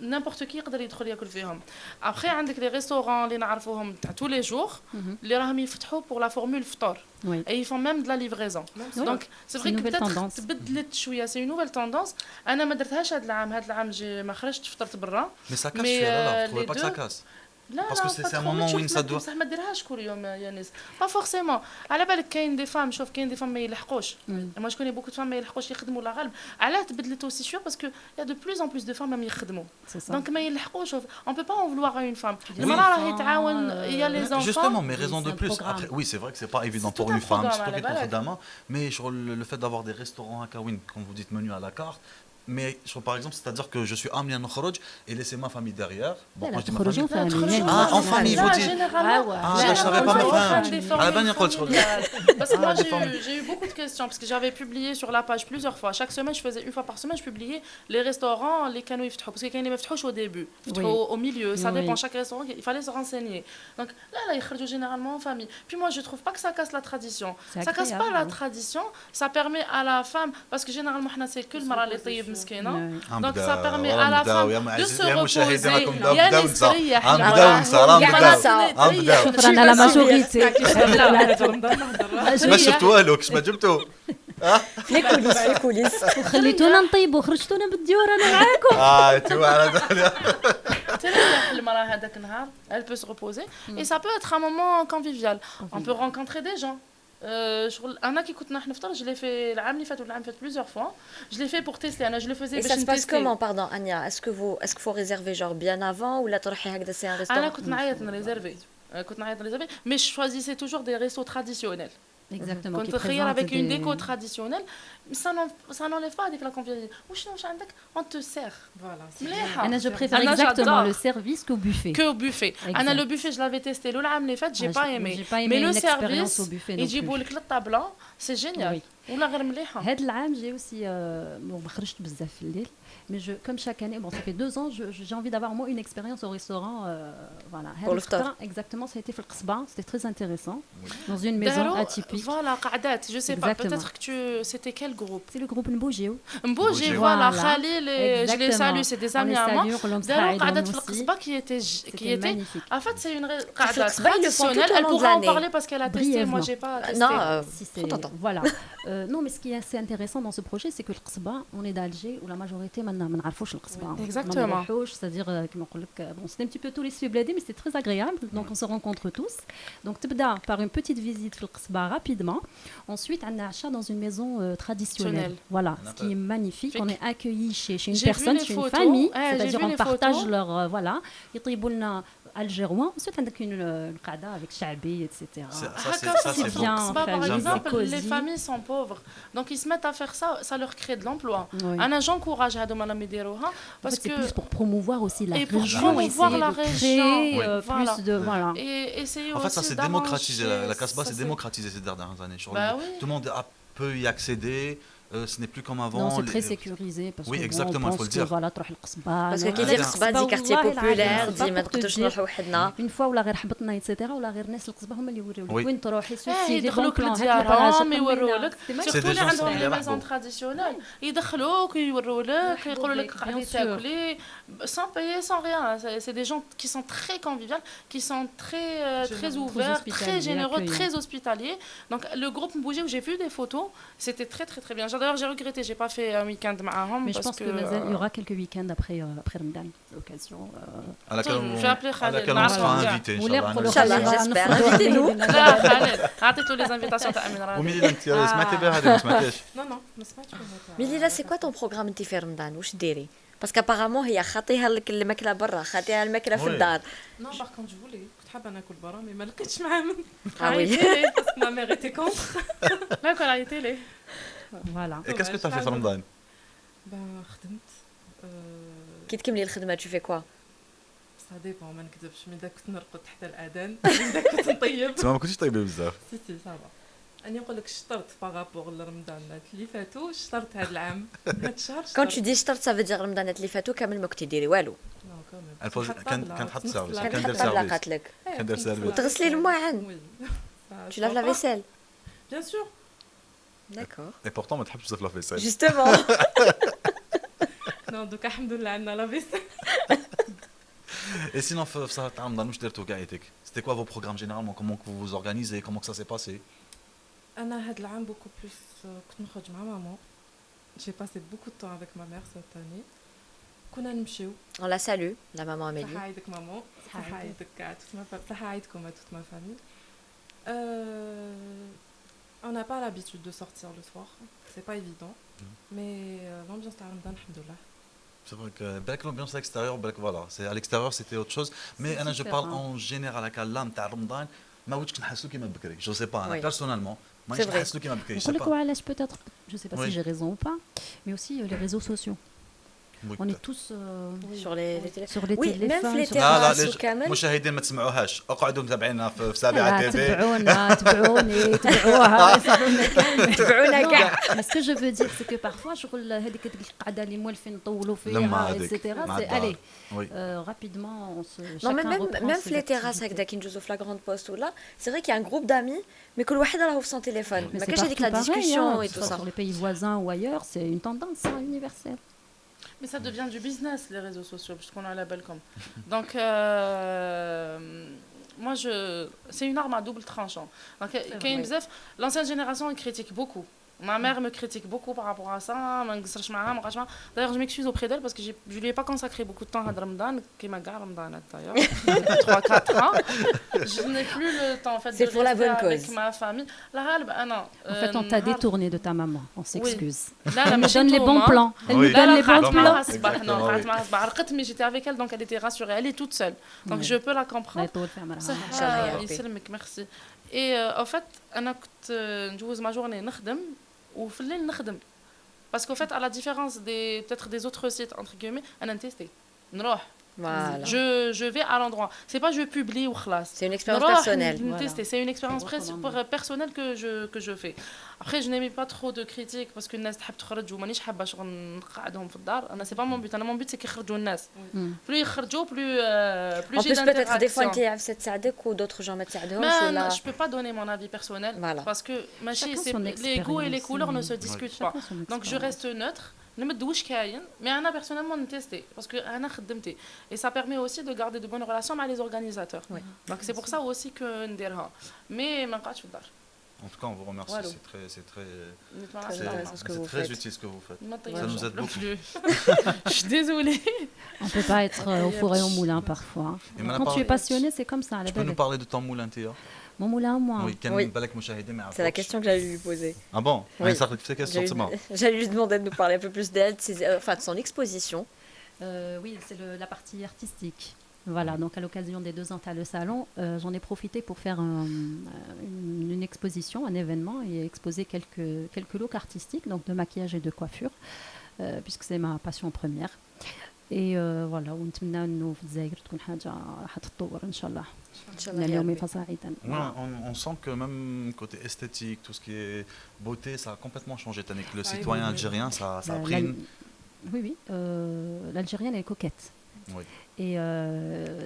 n'importe qui يقدر يدخل ياكل فيهم. Après عندك les restaurants اللي نعرفوهم تاع tous les jours اللي راهم يفتحوا pour la formule فطور. Et ils font même de la livraison. Donc c'est vrai que peut-être تبدلت شويه, c'est une nouvelle tendance. انا ما درتهاش هذا العام جي ما خرجت فطرت برا. Mais ça casse là, vous trouvez pas que ça casse? Parce que c'est un moment où ça doit. بصح ما ديرهاش كل يوم يا ناس. Pas forcément. على بالك كاين دي فام, شوف كاين دي فام ما يلحقوش. Moi je connais beaucoup de femmes ما يلحقوش يخدموا لا غالب. علاه تبدلت aussi sûr parce que il y a de plus en plus de femmes ما يخدموا. Donc ما يلحقوش. On peut pas en vouloir à une femme. المرأة راهي تعاون, il y a les enfants. Justement, mais raison de plus. Après, oui, c'est vrai que c'est pas évident pour une femme, surtout qu'elle est mais sur le fait d'avoir des restaurants à Kawin, comme vous dites, menu à la carte. Mais par exemple, c'est-à-dire que je suis amené à نخرج et laisser ma famille derrière. Bon, quand je dis ma تخرجوا famille. famille. Ah, en famille, vous dites. Ah, je savais pas, mais enfin. À la bannière, Parce que moi, j'ai eu beaucoup de questions, parce que j'avais publié sur la page plusieurs fois. Chaque semaine, je faisais une fois par semaine, je publiais les restaurants, les canaux يفتحوا. Parce que les canaux يفتحوش au début, au milieu. Ça dépend, chaque restaurant, il fallait se renseigner. Donc là, ils خرجوا généralement en famille. Puis moi, je trouve pas que ça casse la tradition. Ça casse pas la tradition, ça permet à la femme, parce que généralement, c'est que le mara li طيب مسكينه. Donc ça permet à la femme de se reposer. شكرا على ماجوريتي. ما شفتوا لك ما جبتوا. في كوليس وخليتونا نطيبوا خرجتونا بالديور انا معاكم. تو على المرأة هذاك النهار elle peut se reposer et ça peut être un moment convivial. On peut rencontrer des gens. انا كي كنت نروح نفطر je l'ai fait العام اللي فات ولا العام اللي فات plusieurs fois. Je l'ai fait pour tester. انا je le faisais باش نتيستي. Et ça se passe comment, pardon Ania? Est-ce qu'il faut réserver genre bien avant ou la تروحي هكذا c'est un restaurant? انا كنت نعيط نريزيرفي mais je choisissais toujours des restos traditionnels. Exactement. Quand tu avec une déco traditionnelle, ça n'enlève pas avec la convivialité. On te sert. Voilà. Je préfère exactement le service qu'au buffet. Que au buffet. Le buffet, je l'avais testé. Le l'année les fêtes, j'ai pas aimé. Mais le service, ils disent le table, c'est génial. ولا غير مليحه. هذا العام j'ai aussi bon خرجت بزاف في الليل. Mais comme chaque année, bon, ça fait 2 ans, j'ai envie d'avoir au moins une expérience au restaurant. Voilà. Pour le ftar. Exactement, ça a été في القصبة. C'était très intéressant. Dans une maison atypique. Voilà, قعدات. Je sais pas, peut-être que c'était quel groupe? C'est le groupe Mboujiou. Mboujiou, voilà. Khalil, je les salue, c'est des amis à moi. D'ailleurs, قعدات في القصبة qui était magnifique. En fait, c'est une قعدة traditionnelle. Elle pourra en parler parce qu'elle a testé. Moi, j'ai pas testé. Non, voilà. Non, mais ce qui est assez intéressant dans ce projet, c'est que le Qasba, on est d'Alger où la majorité maintenant ما نعرفوش القصبة. Exactement. C'est-à-dire كما نقول لك bon, c'était un petit peu tous les sud-bladés, mais c'était très agréable. Donc on se rencontre tous. Donc تبدا par une petite visite في القصبة rapidement. Ensuite on a achat dans une maison traditionnelle. Voilà, ce qui est magnifique. On est accueillis chez une personne, chez une famille. C'est-à-dire on partage leur voilà. يطيبوا لنا algérois. Ensuite, on a une qada avec Chabi, etc. Ça, c'est bien. Bon. Par exemple, les familles sont pauvres. Donc, ils se mettent à faire ça. Ça leur crée de l'emploi. J'encourage à demander parce que c'est plus pour promouvoir aussi la région. Et pour promouvoir la région. Plus de, voilà. Et essayer en fait, aussi ça s'est démocratisé. La Casbah s'est démocratisée ces dernières années. Tout le monde peut y accéder. Ce n'est plus comme avant. Non, c'est très sécurisé parce oui, que exactement, il faut le dire. Voilà, تروح للقصبة. Parce que كي دير القصبة دي quartier populaire, دي ما نقدروش نروحوا وحدنا. Une fois ولا غير حبطنا etc. ولا غير ناس القصبة هما اللي يوريو لك وين تروحي سوسي يدخلوك لديارهم يوروا لك سيرتو اللي عندهم لي ميزون تراديسيونيل يدخلوك يوروا لك يقولوا لك قاعدين تاكلي sans payer sans rien. C'est des gens qui sont très conviviaux, qui sont très ouverts, très généreux, très hospitaliers. Donc le groupe Mbouji où j'ai vu des photos, c'était très bien. D'ailleurs, j'ai regretté, j'ai pas fait un week-end معاهم. Mais je pense qu'il y aura quelques week-ends après Ramadan, l'occasion. Je vais appeler Khaled. À laquelle on sera invité. Inch'Allah, j'espère. Invitez-nous. لا خالد عطيت له les invitations تاع امين راه. وميلي انت سمعتي بها هذه ما سمعتيش؟ Non, ما سمعتش بها. ميلي سي كوا طون بروغرام انت في رمضان واش ديري؟ باسكو ابارامون هي خاطيها لك الماكله برا خاطيها الماكله في الدار. Non, par contre, je voulais. كنت حابه ناكل برا مي ما لقيتش معاهم. عيطتي parce que ma mère était contre. لا كون عيطتي ليه. Voilà. Et qu'est-ce que tu as fait في رمضان؟ خدمت. كي تكملي الخدمه tu fais quoi؟ ça dépend ما نكذبش من داك كنت نرقد حتى الاذان من داك كنت نطيب. تما ما كنتيش طيبه بزاف. سي صافا. أنا نقول لك شطرت باغابور لرمضان اللي فاتوا شطرت هذا العام هذا الشهر. كون tu dis شطرت ça veut dire رمضانات اللي فاتوا كامل ما كنتي ديري والو. كان حط سيرفيس. كان دير سيرفيس. قالت لك. كان دير سيرفيس. وتغسلي المواعن. Tu laves la vaisselle. Bien sûr. D'accord. Et pourtant ما تحبش بزاف لا فيسيل. Justement. Non, دوكا الحمد لله عندنا لا فيسيل. Et sinon في سهرة رمضان واش درتو قاعدتك؟ C'était quoi vos programmes généralement? Comment vous vous organisez? Comment que ça s'est passé? أنا هاد العام beaucoup plus كنت نخرج مع ماما. J'ai passé beaucoup de temps avec ma mère cette année. كنا نمشيو. On la salue, la maman Amélie. صحة عيدك ماما. صحة عيدك كاع صحة عيدكم à toute ma famille. On n'a pas l'habitude de sortir le soir, c'est pas évident, mais l'ambiance تاع رمضان الحمد لله. C'est vrai que l'ambiance à l'extérieur, voilà, c'est à l'extérieur c'était autre chose, mais Anna, je parle en général avec l'âme تاع رمضان ما ودش نحسو كيما بكري. Je sais pas, personnellement, ما نحسو كيما بكري. نقول لك علاش peut-être, je sais pas si j'ai raison ou pas, mais aussi les réseaux sociaux. On est tous sur les téléphones. Même les لا terrasses وكامل. مشاهدين ما تسمعوهاش، اقعدوا متابعينا في سابعة تي في. تبعونا كاع. Ce que je veux dire c'est que parfois شغل هذيك القعده اللي موالفين نطولوا فيها etc. c'est allez rapidement on se Non mais même les terrasses هكذا كي نجوزو في لا غروند بوست ولا c'est vrai qu'il y a un groupe d'amis mais كل واحد راهو في son téléphone. ما كاينش هذيك la discussion et tout ça. Sur les pays voisins ou ailleurs, c'est une tendance universelle. Mais ça devient du business, les réseaux sociaux, puisqu'on a la belle com. Donc, moi, c'est une arme à double tranchant. Donc, l'ancienne génération, elle critique beaucoup. Ma mère me critique beaucoup par rapport à ça. D'ailleurs, je m'excuse auprès d'elle parce que je ne lui ai pas consacré beaucoup de temps à Ramadan, qui m'a gardé Ramadan d'ailleurs, 3-4 ans. Je n'ai plus le temps en fait, de rester avec ma famille. En fait, on t'a détourné de ta maman, on s'excuse. Là, elle me donne les bons plans. Elle me donne les bons plans. Mais j'étais avec elle, donc elle était rassurée. Elle est toute seule. Donc je peux la comprendre. Merci. Et en fait, أنا كنت نجوز ma journée نخدم وفي الليل نخدم. Parce qu'en fait, à la différence peut-être des autres sites, entre guillemets, أنا نتستي نروح. Voilà. Je vais à l'endroit. C'est pas je publie ou khlas. C'est une expérience personnelle. Voilà. C'est une expérience personnelle que je fais. Après, je n'aimais pas trop de critiques parce que الناس تحب تخرج ومانيش حابة شغل نقعدهم في الدار. أنا c'est pas mon but. أنا mon but c'est كيخرجوا الناس. Plus يخرجوا plus j'ai d'interaction. Peut-être des fois أنت عارفة تساعدك و d'autres gens ما تساعدهمش ولا. Je peux pas donner mon avis personnel parce que les goûts et les couleurs ne se discutent pas. Donc je reste neutre. نمد واش كاين mais انا personnellement نتيستي parce que انا خدمتي et ça permet aussi de garder de bonnes relations avec les organisateurs. Donc c'est pour ça aussi que نديرها mais ما نقعدش في الدار. En tout cas, on vous remercie, c'est très utile ce que vous faites. Ça nous aide beaucoup. Je suis désolée. On peut pas être au four et au moulin parfois. Quand tu es passionné, c'est comme ça. Tu peux nous parler de ton moulin, Théa? Mon moulin à moi. Oui, c'est la question que j'allais lui poser. Ah bon? Oui. J'allais lui demander de nous parler un peu plus d'elle, enfin de son exposition. Oui, c'est la partie artistique. Voilà, donc à l'occasion des 2 ans à le salon, j'en ai profité pour faire une exposition, un événement et exposer quelques looks artistiques, donc de maquillage et de coiffure, puisque c'est ma passion première. Et voilà, ونتمنى انه في الجزائر تكون حاجه حتتطور ان شاء الله. اليوم فصاعدا. On sent que même côté esthétique, tout ce qui est beauté, ça a complètement changé. Avec le citoyen algérien, ça a pris une... Oui, l'Algérienne elle est coquette. Oui. Et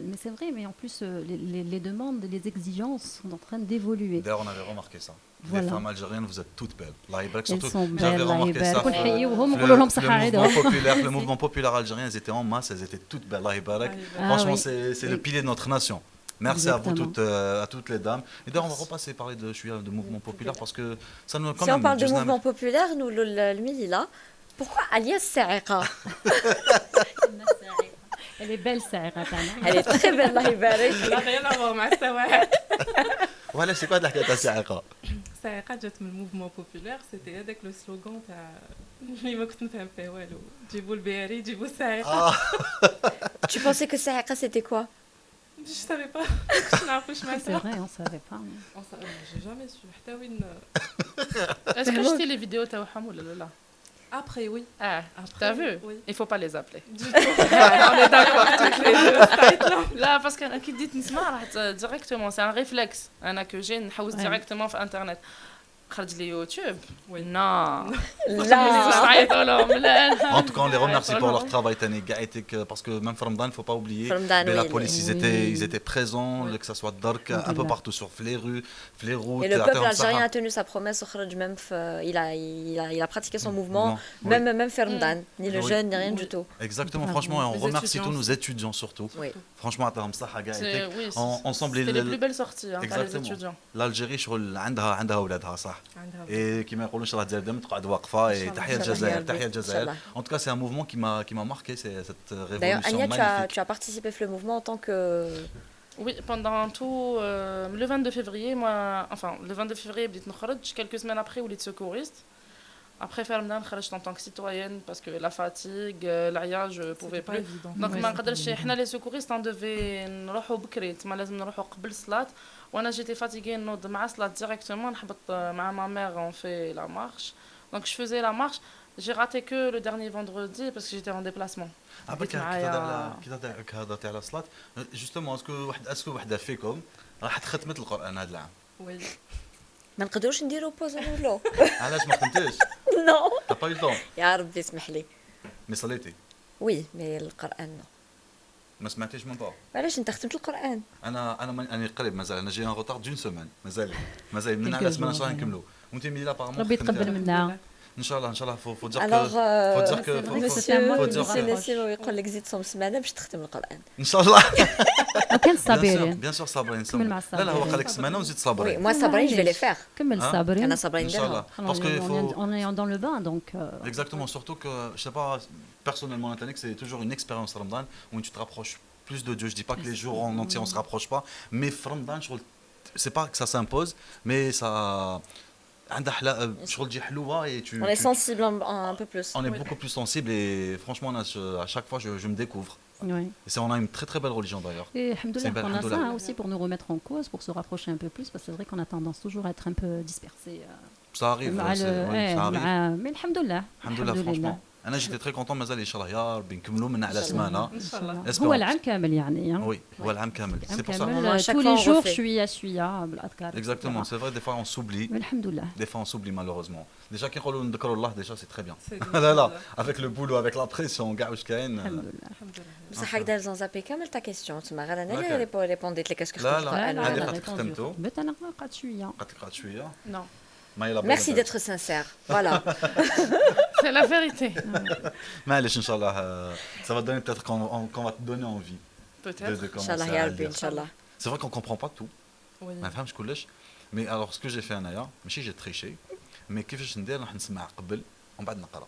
mais c'est vrai, mais en plus les demandes, les exigences sont en train d'évoluer. D'ailleurs, on avait remarqué ça. Voilà. Les femmes algériennes, vous êtes toutes belles. Elles sont belles, j'avais remarqué ça. Le mouvement populaire algérien, elles étaient en masse, elles étaient toutes belles. Franchement, c'est le pilier de notre nation. Merci à vous à toutes les dames. Et d'ailleurs, on va repasser parler de mouvement populaire parce que ça nous quand même. Si on parle de mouvement populaire, nous le là. Pourquoi Alias Saïqa? Elle est belle, Saïqa. Elle est très belle, Allah يبارك. Elle n'a rien à voir avec Saïqa. Voilà, c'est quoi la Saïqa? Saïqa جات من الموفمون populaire, c'était هذاك le slogan تاع اللي ما كنت نفهم فيه والو. جيبوا البياري, جيبوا السايقة. Tu pensais que Saïqa c'était quoi? Je savais pas. C'est vrai, on savait pas. J'ai jamais su. حتى وين. Est-ce que j'étais les vidéos تاعهم ولا لا؟ Après, oui. Ah, t'as vu? Oui. Il faut pas les appeler. On est d'accord toutes les deux. Là, parce que qui dit نسمع directement, c'est un réflexe. أنا que j'ai نحوس directement في internet. خرج لي يوتيوب. Oui. Non. En tout cas, on les remercie pour leur travail, parce que même Ramadan, il ne faut pas oublier. Mais la police, ils étaient présents, que ce soit Dark, un peu partout sur les rues, les routes. Et le peuple algérien a tenu sa promesse, il a pratiqué son mouvement, même Ramadan, ni le jeune, ni rien du tout. Exactement, franchement, et on remercie tous nos étudiants surtout. Franchement, ensemble, c'était les plus belles sorties par les étudiants. L'Algérie, عندها أولادها صح. Et qui m'a roulé sur la diadème, تقعد واقفة et تحية الجزائر. En tout cas, c'est un mouvement qui m'a marqué, cette révolution magnifique. D'ailleurs, Ania, tu as participé à le mouvement en tant que... Oui, pendant tout le 22 février, le 22 février, بديت نخرج, quelques semaines après, وليت secouriste. Après Ramadan, خرجت en tant que citoyenne parce que la fatigue, l'aya, je pouvais plus. Donc ما نقدرش احنا les secouristes on devait نروحوا بكري, تما لازم نروحوا قبل الصلاة. وانا j'étais fatiguée نوض مع الصلاة directement, نحبط مع ma mère on fait la marche. Donc je faisais la marche. J'ai raté que le dernier vendredi parce que j'étais en déplacement. كي هضرتي على الصلاة جوستومون اسكو وحده فيكم راح ختمت القرآن هذا العام؟ وي ما نقدروش نديرو بوز ونقولو علاش ما ختمتيش؟ نو تا با يو يا ربي اسمح لي مي صليتي وي مي القرآن نو ما سمعتيش من با علاش انت ختمت القرآن انا قريب مازال انا جاي ان روتار دون سومان مازال من على سمانه ان شاء الله نكملوا وانت ملي ابارامون ربي يتقبل منا ان شاء الله فو دير مسيو نسيم يقول لك زيد صوم سمانه باش تختم القرآن ان شاء الله وكان صابرين بيان سور صابرين كمل مع لا هو قال لك سمانه وزيد وي صابرين موا صابرين جو في لي فير كمل صابرين انا صابرين ان شاء الله نديرهم باسكو فو on est dans le bain donc exactement surtout que je sais pas personnellement Nathalie c'est toujours une expérience Ramadan où tu te rapproches plus de Dieu. Je dis pas que les jours en entier on se rapproche pas, mais Ramadan, c'est pas que ça s'impose, mais ça. On est sensible un peu plus. On est beaucoup plus sensible et franchement, à chaque fois, je me découvre. Oui. Et on a une très très belle religion d'ailleurs. Et alhamdoulilah, on a ça aussi pour nous remettre en cause, pour se rapprocher un peu plus, parce que c'est vrai qu'on a tendance toujours à être un peu dispersé. Ça arrive, ça arrive. Mais alhamdoulilah. Alhamdoulilah, franchement. انا جيت تري كونطون مازال ان شاء الله يا ربي نكملوا من على سمانه ان شاء الله هو العام كامل يعني وي هو العام كامل سي بور سا tous les jours شويه بالاذكار exactement c'est vrai des fois on s'oublie الحمد لله des fois on s'oublie malheureusement déjà كي نقولوا نذكروا الله déjà c'est très bien لا avec le boulot avec la pression كاع واش كاين الحمد لله بصح هكذا لازم زابي كامل تا كيسيون تما غير انا اللي ريبونديت لك اسكو لا هذه قد ختمتو بت انا قعدت شويه قعدت شويه نو Merci d'être sincère. Voilà. C'est la vérité. معليش ان شاء الله ça va donner peut-être qu'on va te donner envie. Peut-être. Inchallah ya Rabbi, Inchallah. C'est vrai qu'on comprend pas tout. Oui. ما نفهمش كلش. Mais alors ce que j'ai fait انايا ماشي j'ai triché mais كيفاش ندير راح نسمع قبل ومن بعد نقرا.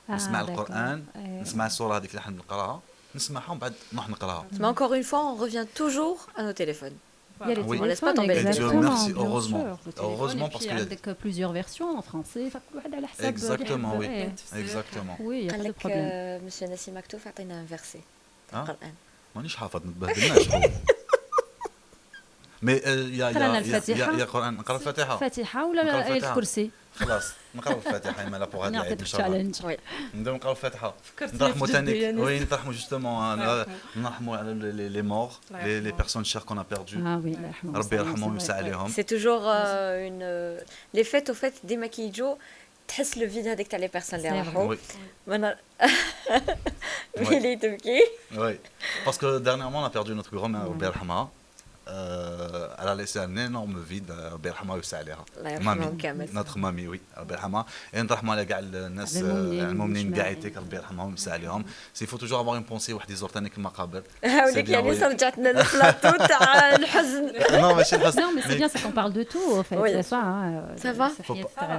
نسمع القرآن نسمع السورة هذيك اللي حنا نقراها نسمعها ومن بعد نروح نقراها. Mais encore une fois on revient toujours à nos téléphones. Il y a les oui. laisse pas tomber et Dieu merci, heureusement. Heureusement parce qu'il y a plusieurs versions en français. Exactement, oui. Exactement. Oui, il y a pas de problème. Monsieur Nassim Maktouf a donné un verset du Coran. مانيش حافظ ما تبهدلناش مي يا قرآن نقرا الفاتحة. الفاتحة ولا آية الكرسي؟ خلاص نقرا الفاتحة مالا بوغ هاد العيد ان شاء الله. وي. نبداو نقراو الفاتحة. نرحموا ثاني وي نرحموا جوستومون نرحموا على لي مور لي بيرسون شير كون ا بيردو. وي الله يرحمهم. ربي يرحمهم ويوسع عليهم. C'est toujours une les fêtes au fait ديما كي يجوا تحس لو فيد هذيك تاع لي بيرسون اللي راحوا. ملي تبكي. Oui, parce que dernièrement on a perdu notre grand-mère ربي يرحمها. Elle a laissé un énorme vide ربي يرحمها ويوسع عليها. notre mamie oui ربي يرحمها. et نرحموا على كاع الناس المؤمنين كاع يتيك ربي يرحمهم ويوسع عليهم. il faut toujours avoir une pensée واحد يزور ثاني كما قابل. هاوليك يعني رجعتنا للبلاطو تاع الحزن. non ماشي الحزن. non mais c'est bien c'est qu'on parle de tout en fait c'est ça. Ça va.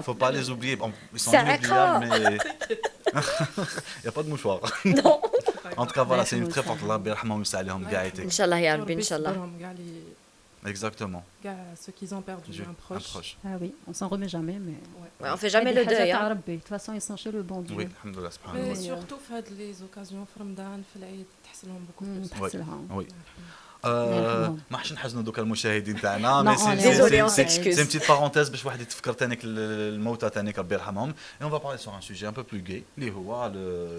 faut pas les oublier ils sont inoubliables mais il y a pas de mouchoir. non. en tout cas voilà c'est une très forte الله يرحمهم ويوسع عليهم كاع يتيك. ان شاء الله يا ربي ان شاء الله. Exactement. Ceux qui ont perdu un proche. Ah oui, on s'en remet jamais, mais. Ouais, on fait jamais le deuil. De toute façon, ils sont chez le bon Dieu. Oui, alhamdoulilah, subhanallah. Mais surtout, faites les occasions, Ramadan, Flaïd, تحسنهم beaucoup plus. Oui. ما حش نحزنوا دوك المشاهدين تاعنا مي سي بتيت بارونتيز باش واحد يتفكر ثاني الموتى ثاني ربي يرحمهم et on va parler sur un sujet un peu plus gai اللي هو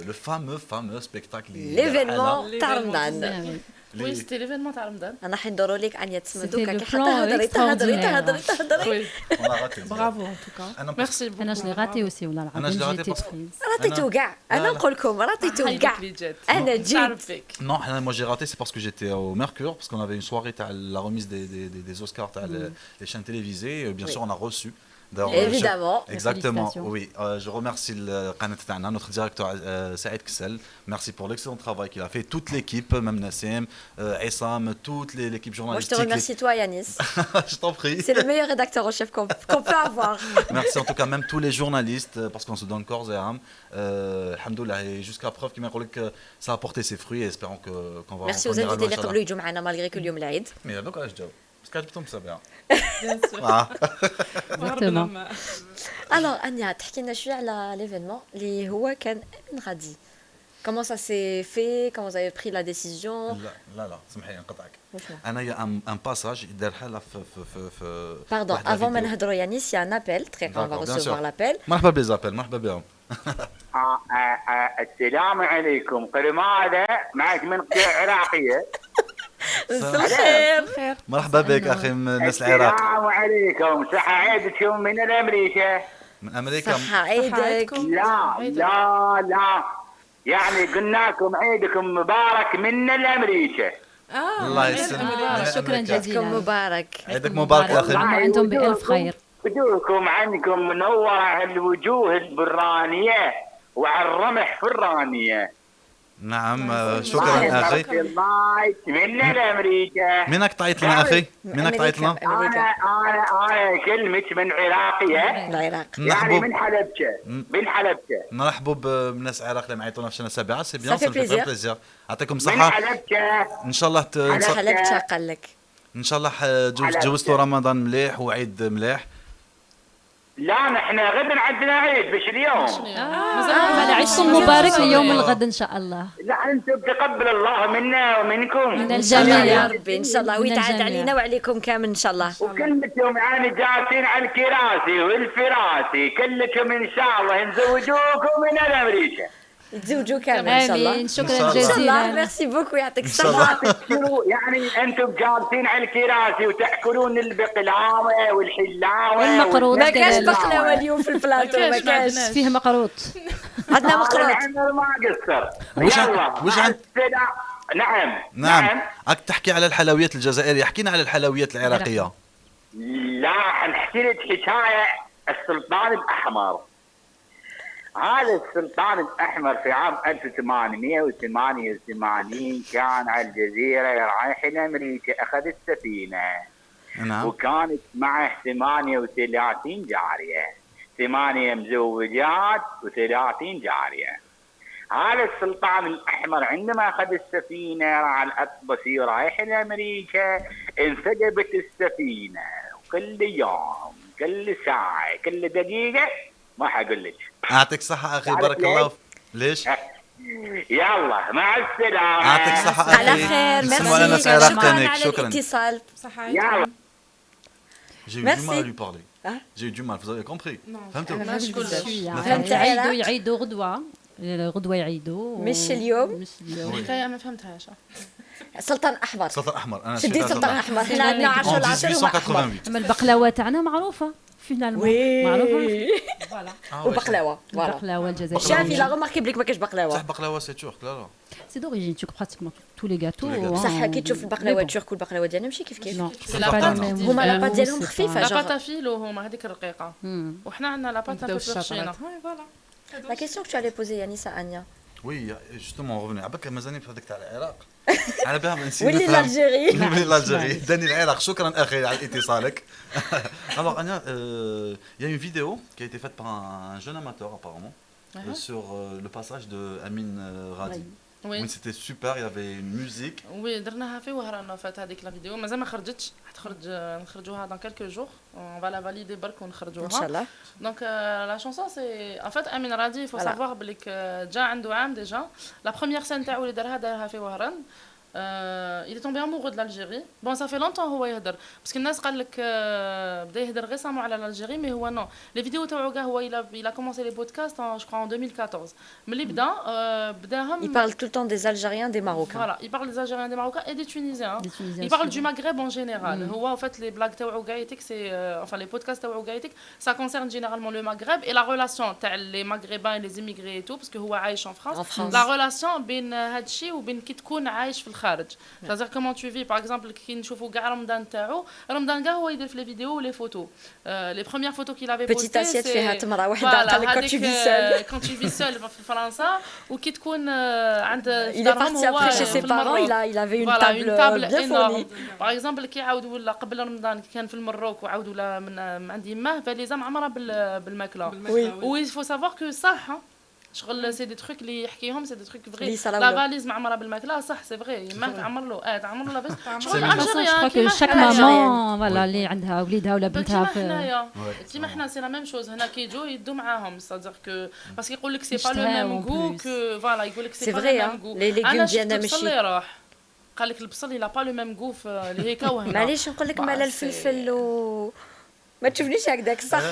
le fameux spectacle l'événement تاع رمضان. Oui, c'était l'événement تاع رمضان. انا حندوروا لك انيا تسمى دوكا كي حتى تهضري. برافو ان توكا. ميرسي بوكو. انا جلي غاتي اوسي ولا العظيم جيتي راتيتو كاع انا نقول لكم راتيتو كاع انا جيت. Non, moi j'ai raté c'est parce que j'étais au Mercure parce qu'on avait une soirée à la remise des Oscars les chaînes télévisées bien sûr on a reçu. Évidemment. Exactement, oui. Je remercie le قناة تاعنا notre directeur Saïd Kessel. Merci pour l'excellent travail qu'il a fait. Toute l'équipe, même Nassim, Essam, toute l'équipe journalistique. Moi je te remercie toi Yanis. Je t'en prie. C'est le meilleur rédacteur en chef qu'on peut avoir. Merci en tout cas même tous les journalistes parce qu'on se donne corps et âme. Alhamdoulilah et jusqu'à preuve qu'il m'a dit que ça a porté ses fruits et espérons qu'on va. Merci aux invités اللي قبلوا يجوا معنا malgré que اليوم العيد. Mais هذوك علاش جاو؟ باسكو عجبتهم بصبع. Exactement. Alors Anya تحكي لنا شويه على l'événement اللي هو كان من غادي. Comment ça s'est fait? Comment vous avez pris la décision? لا سمحي نقطعك. انا يا ان باساج دار حاله في Pardon, avant ما نهضروا يانيس, il y a un appel, très on va recevoir l'appel. مرحبا بلي زابيل مرحبا بهم. السلام عليكم قرمادة معك من عراقية. الخير. مرحبا بك اخي من الناس العراق. السلام عليكم، صحة عيدكم من الامريكا. من امريكا. صحة عيدك. لا يعني قلنا لكم عيدكم مبارك من الامريكا. الله يسلمك. شكرا جزيلا. مبارك. عيدك مبارك يا اخي. انتم بالف خير. وجوهكم عندكم منورة الوجوه البرانية وعلى الرمح فرانية. نعم شكرا اخي. من الامريكا. منك طعيت لنا اخي؟ منك طعيت لنا؟ انا كلمة من عراقية. العراق. يعني من حلبكة. نرحبوا بالناس العراق اللي معيطونا في سنه سابعه. سي بيان. صافي بليزير. يعطيكم من الصحه. حلبكة. ان شاء الله على حلبكة قال لك. ان شاء الله تجوزتوا رمضان مليح وعيد مليح. لا نحن غدا عندنا عيد مش اليوم. عيدكم مبارك ليوم الغد ان شاء الله. لا انتم تقبل الله منا ومنكم. من الجميع يا ربي ان شاء الله ويتعاد علينا وعليكم كامل ان شاء الله. وكلكم يعني جالسين على الكراسي والفراسي كلكم ان شاء الله نزوجوكم من الامريكا. يتزوجوا كامل ان شاء الله. امين. شكرا جزيلا. ميرسي بوكو يعطيك الصحة. يعني انتم جالسين على الكراسي وتاكلون البقلاوه والحلاوه والمقروط. ما كاش بقلاوه اليوم في البلاطو ما كاش. فيه مقروط. عندنا مقروط. العمر ما قصر. وش عند نعم. راك تحكي على الحلويات الجزائريه، حكينا على الحلويات العراقيه. لا حنحكي لك حكايه السلطان الاحمر. هذا السلطان الأحمر في عام 1888 كان على الجزيرة رايح لأمريكا، أخذ السفينة. نعم. وكانت معه 38 جارية، 8 مزوجات و30 جارية. هذا السلطان الأحمر عندما أخذ السفينة على الأطبس رايح لأمريكا انسجبت السفينة، وكل يوم كل ساعة كل دقيقة ما حقول لك. يعطيك الصحة أخي بارك الله. ليش؟ يلا مع السلامة. يعطيك الصحة أخي. على خير. ميرسي. شكرا على الاتصال. يلا. J'ai eu du mal à lui parler. J'ai eu du mal, vous avez compris? فهمتوا؟ فهمت. يعيدوا غدوة يعيدوا. مش اليوم. الحكاية ما فهمتهاش. سلطان أحمر. سلطان أحمر. أنا شديت سلطان أحمر. احنا عندنا 10 1888. أما البقلاوة تاعنا معروفة. فينالمون معروفة. وبقلاوة. البقلاوة الجزائرية. شافي لا غماركي بليك ما كاش بقلاوة. صح بقلاوة سي تورك. لا سي دوريجين تورك براتيكمون تو لي غاتو. بصح كي تشوف البقلاوة التورك والبقلاوة ديالنا ماشي كيف كيف. هما لاباط ديالهم خفيفة. لاباط فيلو هما هذيك الرقيقة. وحنا عندنا لاباط فرشينة. La question que tu allais poser Yannis à Anya. Oui, justement on revenait. عباك مازالني في هذاك تاع العراق. على بالها ما نسيت. ولي الجزائري. ولي الجزائري. داني العراق. شكرا أخي على اتصالك. Alors Anya, il y a une vidéo qui a été faite par un jeune amateur apparemment sur le passage de Amine Radi. Oui, c'était super, il y avait une musique. Oui, درناها في وهران فات هذيك لا فيديو مازال ما خرجتش، حتخرج نخرجوها dans quelques jours. On va la valider برك ونخرجوها. إن شاء الله. Donc la chanson c'est en fait Amine Radi, il faut savoir بليك جا عنده عام déjà. La première scène تاعو اللي دارها في وهران. Il est tombé amoureux de l'Algérie. Bon, ça fait longtemps هو يهدر parce que الناس قال لك بدا يهدر غير سامو على الجزائر mais هو non. Les vidéos تاعو كاع هو il a commencé les podcasts je crois en 2014. ملي بداهم. Il parle tout le temps des Algériens, des Marocains. Voilà, il parle des Algériens, des Marocains et des Tunisiens. Il parle du Maghreb en général. هو en fait les blagues تاعو gaïtik c'est enfin les podcasts تاعو gaïtik ça concerne généralement le Maghreb et la relation تاع les Maghrébins et les immigrés et tout parce que هو عايش en France. La relation بين هادشي وبين كي تكون عايش في الخارج. C'est-à-dire comment tu vis par exemple كي نشوفوا كاع رمضان تاعو كاع هو يدير في les vidéos ou les photos. Les premières photos qu'il avait postées petite assiette فيها تمرة واحدة quand tu vis seul. Quand tu vis seul في فرنسا وكي تكون عند Il est parti après chez ses parents, il avait une table bien fournie. Par exemple كي عاودوا ولا قبل رمضان كان في المروك وعاودوا لا من عند يماه فليزا معمرة بالماكلة. Oui, il faut savoir que صح شغل سي دي تروك اللي يحكيهم سي دي تروك فري لا فاليز معمره بالماكله صح سي فري ما تعمر له تعمر له لاباس شغل الجزائريين كيما شاك ماما فوالا اللي عندها وليدها ولا بنتها كيما حنا سي لا ميم شوز هنا كيجوا يدوا معاهم صادق كو باسكو يقول لك سي با لو ميم غو كو فوالا يقول لك سي با لو ميم غو لي ليغوم ديالنا ماشي قال لك البصل لا با لو ميم غو اللي هيك وهنا معليش نقول لك مال الفلفل و ما تشوفنيش هكذاك صح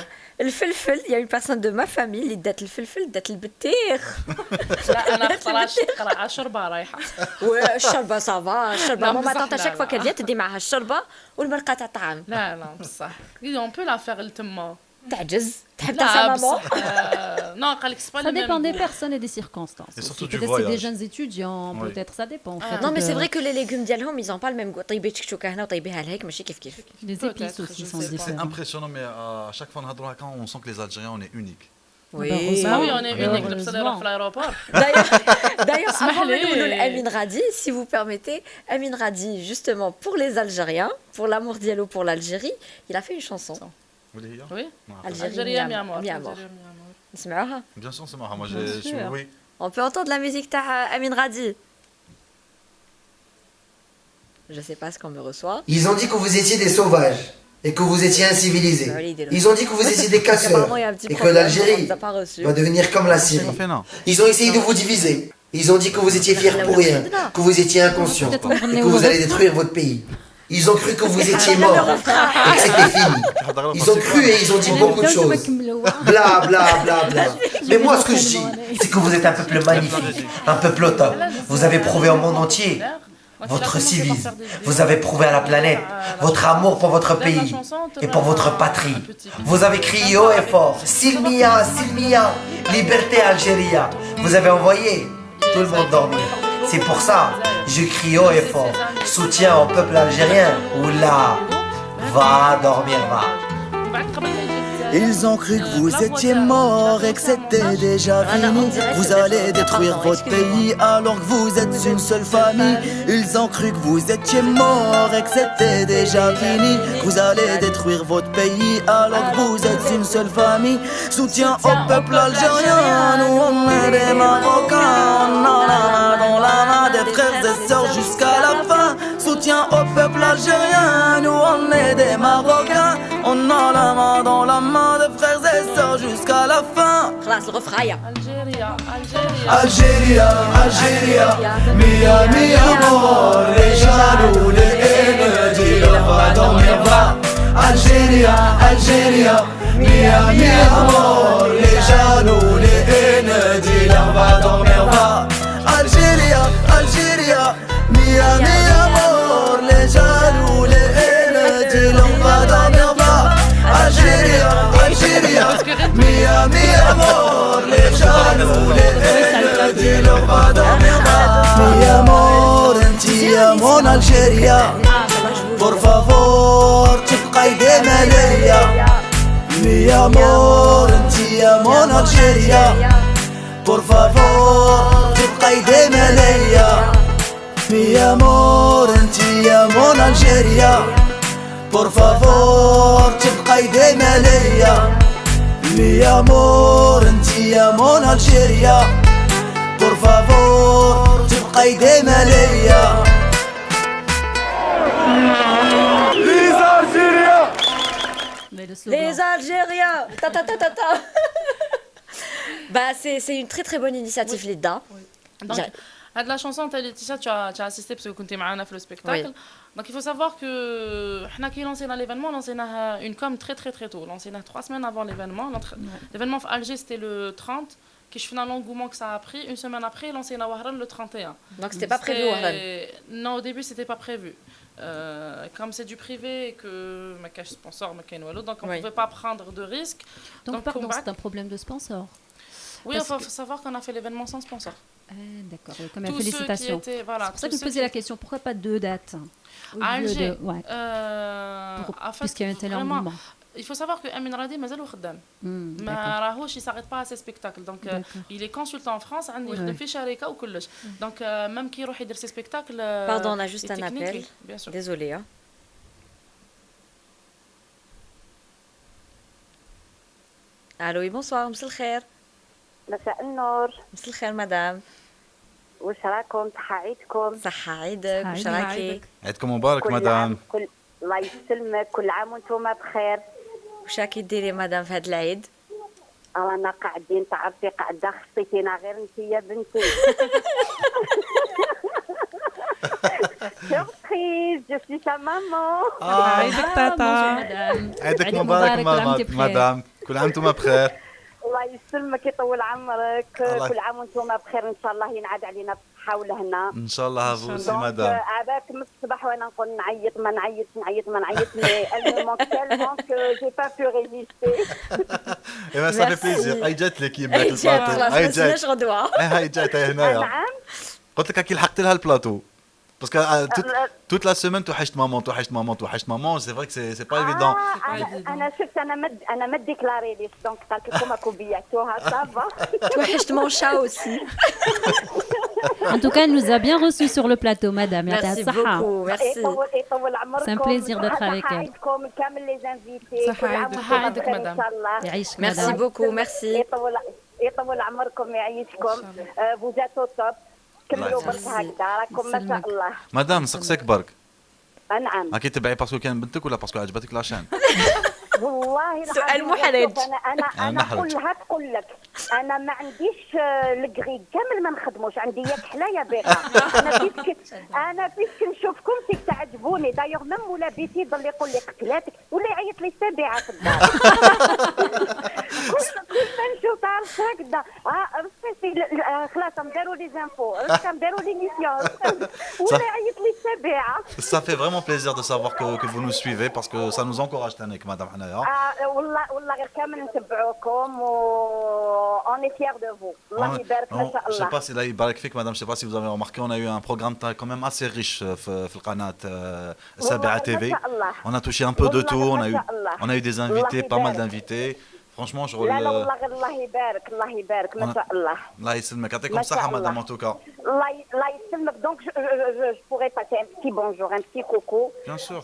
الفلفل il y a une personne de ma famille اللي دات الفلفل دات البطيخ. لا انا قرعه شوربه رايحه. والشوربه صافا الشوربه ماما طاطا شاك فوا كتجي تدي معها الشوربه والمرقه تاع الطعام. لا بصح اون بو لا فيغ التما. تعجز تحب تاع ماما. Non, ça dépend des personnes et des circonstances. Et surtout peut-être c'est des jeunes étudiants, peut-être ça dépend. Non mais c'est vrai que les légumes ديالهم ils ont pas le même goût. طيبي تشكشوكه هنا وطيبيها لهيك ماشي كيف. Les épices aussi sont différentes. C'est impressionnant mais à chaque fois on sent que les Algériens on est uniques. Oui, on est unique لبسنا نروح في l'aéroport. D'ailleurs, avant de nous Amin Radi, si vous permettez, Amin Radi justement pour les Algériens, pour l'amour diallo pour l'Algérie, il a fait une chanson. Oui. Algérie mi amour. نسمعوها. Bien sûr, c'est marrant. Moi, je suis oui. On peut entendre la musique تاع Amin Radi. Je sais pas ce qu'on me reçoit. Ils ont dit que vous étiez des sauvages et que vous étiez incivilisés. Ils ont dit que vous étiez des casseurs et que l'Algérie va devenir comme la Syrie. Ils ont essayé de vous diviser. Ils ont dit que vous étiez fiers pour rien, que vous étiez inconscients et que vous allez détruire votre pays. Ils ont cru que vous étiez mort et que c'était fini. Ils ont cru et ils ont dit beaucoup de choses. Bla bla bla bla. Mais moi ce que je dis, c'est que vous êtes un peuple magnifique, un peuple au top. Vous avez prouvé au monde entier votre civisme. Vous avez prouvé à la planète votre amour pour votre pays et pour votre patrie. Vous avez crié haut et fort, Silmia, Silmia, liberté Algérie. Vous avez envoyé tout le monde dormir. C'est pour ça, je crie haut et fort, soutien au peuple algérien. Oula, va dormir, va. Ils ont cru que vous étiez mort et que c'était déjà fini. Vous allez détruire votre pays alors que vous êtes une seule famille. Ils ont cru que vous étiez mort et que c'était déjà fini. Vous allez détruire votre pays alors que vous êtes une seule famille. Soutien au peuple algérien, nous on est des Marocains. On a la main dans la main des frères et sœurs jusqu'à la fin. Soutien au peuple algérien, nous on est des Marocains. On a la main dans la main de frères et sœurs jusqu'à la fin. خلاص الغفرايه. Algérie, Algérie, mia mia amor, les jaloux, les haineux, dis-leur va dormir va. Algérie, Algérie, mia mia amor, les jaloux, les haineux, dis-leur va dormir va. Algérie, Algérie, mia mia amor, les jaloux, les haineux, dis-leur va dormir va. Algérie, Algérie, mia mia amor, les jaloux, les haineux, dis-leur va dormir va. Mi amor, انتي يا mon Algérie, por favor تبقى ديما ليا. Mi amor, انتي يا mon Algérie, por favor تبقى ديما ليا. Mi amor, انتي يا mon Algérie, por favor تبقى ديما ليا. Mi amor, انتي يا mon Algérie, por favor تبقى ديما ليا. Les Algériens. Ta ta ta ta ta. Bah c'est une très très bonne initiative Lida. هاد la chanson تاع Laetitia tu as assisté parce que كنتي معنا في le spectacle. Donc il faut savoir que حنا كي لونسينا l'événement لونسيناه une com très très très tôt. لونسيناه 3 semaines avant l'événement. L'événement à Alger c'était le 30. Qui je fais l'engouement que ça a pris. Une semaine après, lancé na Wahran le 31. Donc c'était pas prévu Wahran. Non, au début c'était pas prévu. Comme c'est du privé et que ma cache sponsor, ma cache donc on pouvait pas prendre de risques. Donc pardon, c'est un problème de sponsor. Oui, il faut savoir qu'on a fait l'événement sans sponsor. D'accord, quand même, félicitations. C'est pour ça que je me posais la question, pourquoi pas 2 dates à Alger. Ouais. Puisqu'il y a un tel engouement. Il faut savoir que Amin Radi mazal خدام. ما راهوش il s'arrête pas à ses spectacles. Donc il est consultant en France, عندي يخدم في شركة وكلش. Donc même كي يروح يدير ses spectacles. Pardon, on a juste un appel. Désolée. Hein. Allô, oui, bonsoir, مساء الخير. مساء النور. مساء الخير مدام. واش راكم؟ صحة عيدكم. صحة عيدك، واش راكي؟ عيدكم مبارك مدام. الله يسلمك، كل عام وانتم بخير. واش راكي ديري مدام في هذا العيد؟ رانا قاعدين تعرفي قاعده خصيتينا غير انت يا بنتي. سوربريز جو سوي سا مامون. عيدك تاتا. عيدك مبارك مدام. كل عام وانتم بخير. الله يسلمك يطول عمرك، كل عام وانتم بخير ان شاء الله ينعاد علينا بالصحه والهنا ان شاء الله هافوسي مدام. عباك من الصباح وانا نقول نعيط ما نعيطش مي elle me manque tellement que j'ai pas pu résister. اي ما صافي بليزير. اي جات لك يماك البلاطو. اي جات غدوه. هاي جات هنايا. نعم قلت لك كي لحقت لها البلاطو. Parce que toute la semaine, tu as maman, c'est vrai que c'est pas évident. أنا ما déclaré ليش donc ترككم كوبياتوها ça va. توحشت mon chat aussi. En tout cas, elle nous a bien reçus sur le plateau, madame. Merci beaucoup, merci. C'est un plaisir d'être avec elle. كامل les invités. صحة عندك مدام. Merci beaucoup, merci. يطول عمركم يعيشكم. Vous êtes au top. كملوا برك هكذا راكم ما شاء الله. مدام سقسيك برك. نعم. هاكي تبعي باسكو كان بنتك ولا باسكو عجبتك لاشين؟ والله سؤال محرج. انا كلها تقول لك انا ما عنديش الكغي كامل ما نخدموش عندي ياك حلايا باقا. انا فيك نشوفكم فيك تعجبوني دايوغ ميم ولا بيتي يضل يقول لي قتلاتك ولا يعيط لي سابعه في الدار. كل ما نشوف تعرف هكذا خلاص نديروا لي زانفو نديروا لي ميسيون ولا يعيط لي سابعه. Ça fait vraiment plaisir de savoir que vous nous suivez parce que ça nous encourage تانيك مدام حنايا. والله غير كامل نتبعوكم و on est fiers de vous. الله يبارك ما شاء الله. Je sais pas si là يبارك فيك madame, je sais pas si vous avez remarqué, on a eu un programme quand même assez riche في القناة سابعة TV. On a touché un peu de tout, on a eu des invités, pas mal d'invités. Franchement, je لا والله غير الله يبارك ما شاء الله. الله يسلمك يعطيكم الصحة madame en tout cas. الله يسلمك. Donc je pourrais passer un petit bonjour, un petit coucou. Bien sûr.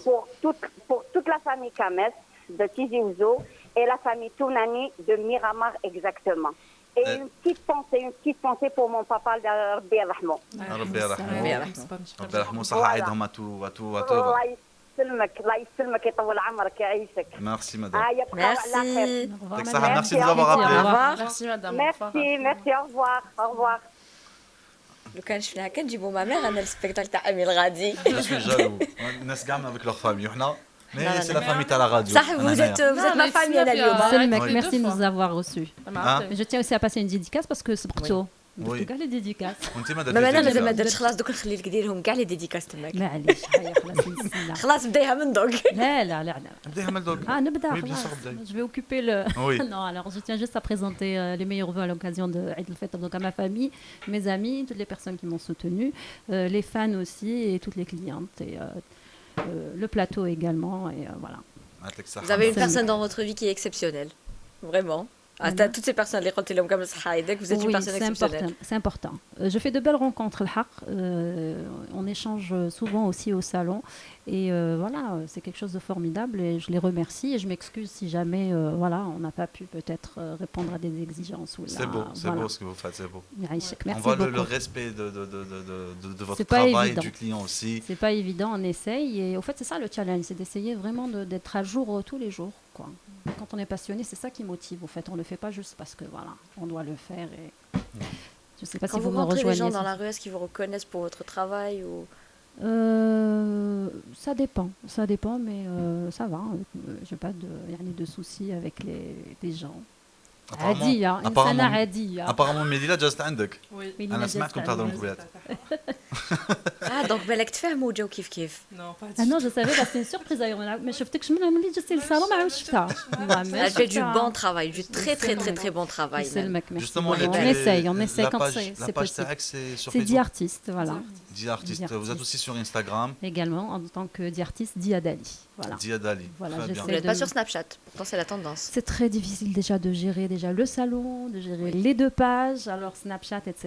Pour toute la famille Kames de Tizi Ouzou et la famille Tounani de Miramar exactement. Et une petite pensée pour mon papa Rabbi Rahmo. Rabbi Rahmo صحة عيدهم à tout. الله يسلمك يطول عمرك يعيشك. Merci madame. Merci. Merci de nous avoir appelé. Merci madame. Merci, au revoir. لو كان شفناها كنجيبوا ما ميغ انا السبيكتاكل تاع اميل غادي. Je suis jaloux. الناس كاع avec leur famille وحنا mais c'est la famille تاع la radio. صح vous êtes ma famille انا اليوم. Merci de nous avoir reçus. Je tiens aussi à passer une dédicace parce que سبقتو. درتو كاع لي ديديكاس. وانت ما درتيش. انا مازال ما درتش خلاص دوك نخلي لك ديرهم كاع لي ديديكاس تماك. معليش خلاص نسينا. خلاص بدايها من دوك. لا. بدايها من دوك. نبدا خلاص. Je vais occuper le. Non, alors je tiens juste à présenter les meilleurs vœux à l'occasion de Eid al-Fitr donc à ma famille, mes amis, toutes les personnes qui m'ont soutenu, les fans aussi et toutes les clientes et le plateau également et voilà. Vous avez une personne dans votre vie qui est exceptionnelle. Vraiment. Toutes ces personnes, vous êtes une personne exceptionnelle. C'est important. Je fais de belles rencontres, on échange souvent aussi au salon. Et voilà, c'est quelque chose de formidable et je les remercie. Et je m'excuse si jamais on n'a pas pu peut-être répondre à des exigences. C'est beau ce que vous faites, c'est beau. Merci on voit le respect de votre travail, du client aussi. C'est pas évident, on essaye. Et au fait, c'est ça le challenge, c'est d'essayer vraiment d'être à jour tous les jours, quoi. Quand on est passionné, c'est ça qui motive. Au fait, on le fait pas juste parce que voilà, on doit le faire. Et je sais pas quand si vous me rentrez rejoignez. Les gens dans la rue, est-ce qu'ils vous reconnaissent pour votre travail ou ça dépend, mais ça va. J'ai pas de soucis avec les gens. عادية إنسانة عادية. apparemment ميديلا جازت عندك. أنا سمعتكم تهضروا مقبلات. دونك بالك تفاهموا وجاو كيف. non je savais c'est une surprise d'ailleurs ما شفتكش ملي جيتي للصالون ما عاودش شفتها. Elle fait du bon travail, du très bon travail. Justement on essaye quand c'est possible. C'est Diartiste, voilà. Diartiste, vous êtes aussi sur Instagram. Également en tant que Diartiste Diadali. Voilà. Diadali. Voilà, vous n'êtes pas sur Snapchat. Pourtant c'est la tendance. C'est très difficile déjà de gérer le salon, de gérer les 2 pages, alors Snapchat, etc.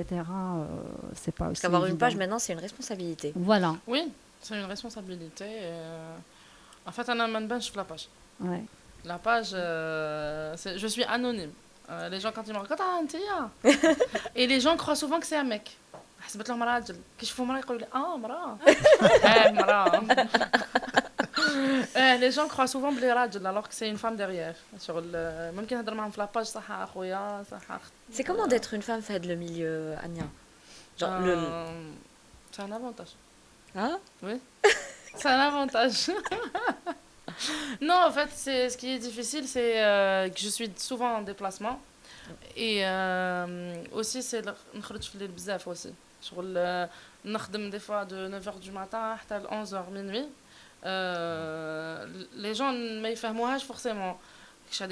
C'est pas aussi. Parce qu'avoir une page maintenant, c'est une responsabilité. Voilà. Oui, c'est une responsabilité. En fait, on a une bench sur la page. Ouais. La page, je suis anonyme. Les gens quand ils me regardent, et les gens croient souvent que c'est un mec. حسبت لهم راجل كيشوفوا مرأة يقولوا لي مرأة. مرأة. Les gens croient souvent بلي راجل alors que c'est une femme derrière. Sur ممكن نهضر معهم في la page صح أخويا صح أخت. C'est comment d'être une femme faite le milieu, Ania? C'est un avantage. Hein? Oui. C'est un avantage. Non, en fait, ce qui est difficile, c'est que je suis souvent en déplacement. Et aussi, c'est نخرج في الليل بزاف aussi. شغل نخدم des fois de 9h du matin حتى 11h minuit. Les gens ما يفهموهاش forcément. Je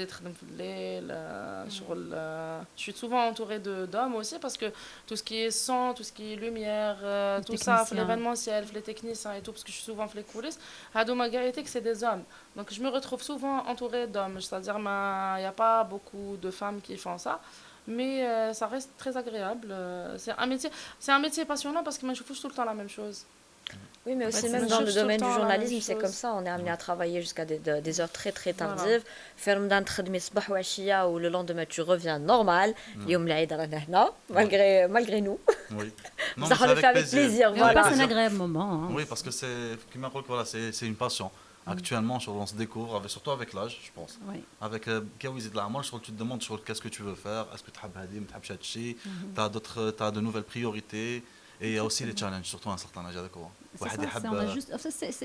suis souvent entourée d'hommes aussi parce que tout ce qui est son, tout ce qui est lumière, tout ça, l'événementiel, les techniciens et tout, parce que je suis souvent dans les coulisses, que c'est des hommes. Donc je me retrouve souvent entourée d'hommes, c'est-à-dire il n'y a pas beaucoup de femmes qui font ça. Mais ça reste très agréable. C'est un métier passionnant parce que moi je fais tout le temps la même chose. Oui, mais aussi même dans le domaine du journalisme, c'est comme ça, on est amené à travailler jusqu'à des heures très très tardives. Faire un تخدمي صباح وعشية ou le lendemain tu reviens normal. اليوم العيد رانا هنا malgré nous. Oui. Ça le fait avec plaisir. On passe un agréable moment. Oui, parce que c'est une passion. Actuellement, on se découvre, surtout avec l'âge, je pense. Oui. Avec Kawizi de la Amal, tu te demandes qu'est-ce que tu veux faire, est-ce que tu as tu as de nouvelles priorités. Et il y a aussi les challenges, surtout à un certain âge.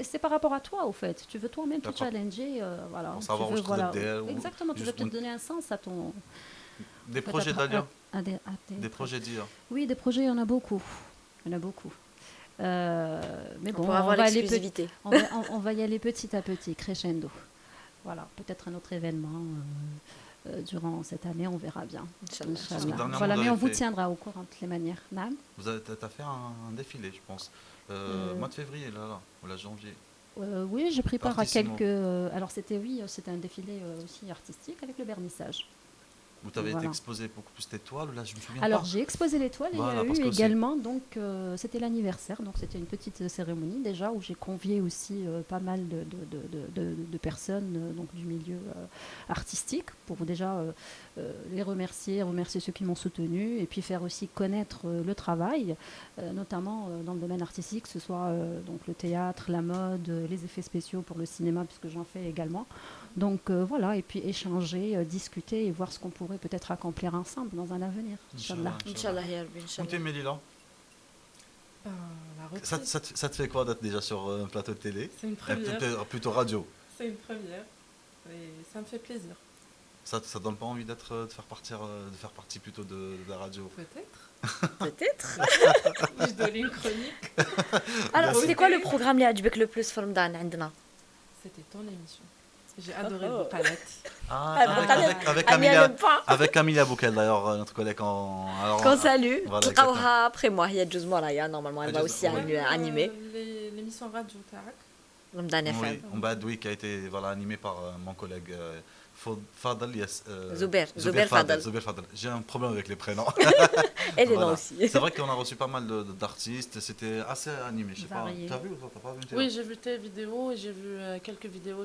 C'est par rapport à toi, au fait. Tu veux toi-même te challenger. Voilà. Pour savoir où je te exactement, tu veux te donner un sens à ton... Des projets d'Alia. Des projets d'IA. Oui, des projets, il y en a beaucoup. Mais bon, on va y aller petit à petit, crescendo. Voilà, peut-être un autre événement... durant cette année, on verra bien. Inch'Allah. Voilà, mais on vous tiendra au courant de toutes les manières. Vous avez fait un défilé, je pense. Mois de février, ou la janvier. Oui, j'ai pris part à quelques... alors c'était un défilé aussi artistique avec le vernissage. Vous avez été exposé beaucoup plus d'étoiles, là je me souviens alors pas. j'ai exposé l'étoile et il y a eu également, donc c'était l'anniversaire, donc c'était une petite cérémonie déjà où j'ai convié aussi pas mal de personnes donc du milieu artistique pour déjà les remercier ceux qui m'ont soutenu et puis faire aussi connaître le travail, notamment dans le domaine artistique, que ce soit donc le théâtre, la mode, les effets spéciaux pour le cinéma puisque j'en fais également. Donc voilà, et puis échanger, discuter et voir ce qu'on pourrait peut-être accomplir ensemble dans un avenir. Inch'Allah. Inch'Allah, ya Rabbi, Inch'Allah. Où t'es Mélila? Ça te fait quoi d'être déjà sur un plateau de télé? C'est une première. Plutôt radio. C'est une première. Et ça me fait plaisir. Ça donne pas envie de faire partie plutôt de la radio? Peut-être. Peut-être. Je donne une chronique. Alors, c'était quoi le programme qui a le plus في رمضان عندنا? C'était ton émission. J'ai adoré vos palettes. Avec Camilla Boukel d'ailleurs, notre collègue qu'on salue. تلقاوها après moi, il y a 12 mois là, normalement elle va aussi animer. L'émission radio تاعك. Ramadan FM. Oui, qui a été animé par mon collègue Fadel, Zuber Fadel. J'ai un problème avec les prénoms. Et les noms aussi. C'est vrai qu'on a reçu pas mal d'artistes, c'était assez animé. Je sais pas, t'as vu ou pas vu? Oui, j'ai vu tes vidéos et j'ai vu quelques vidéos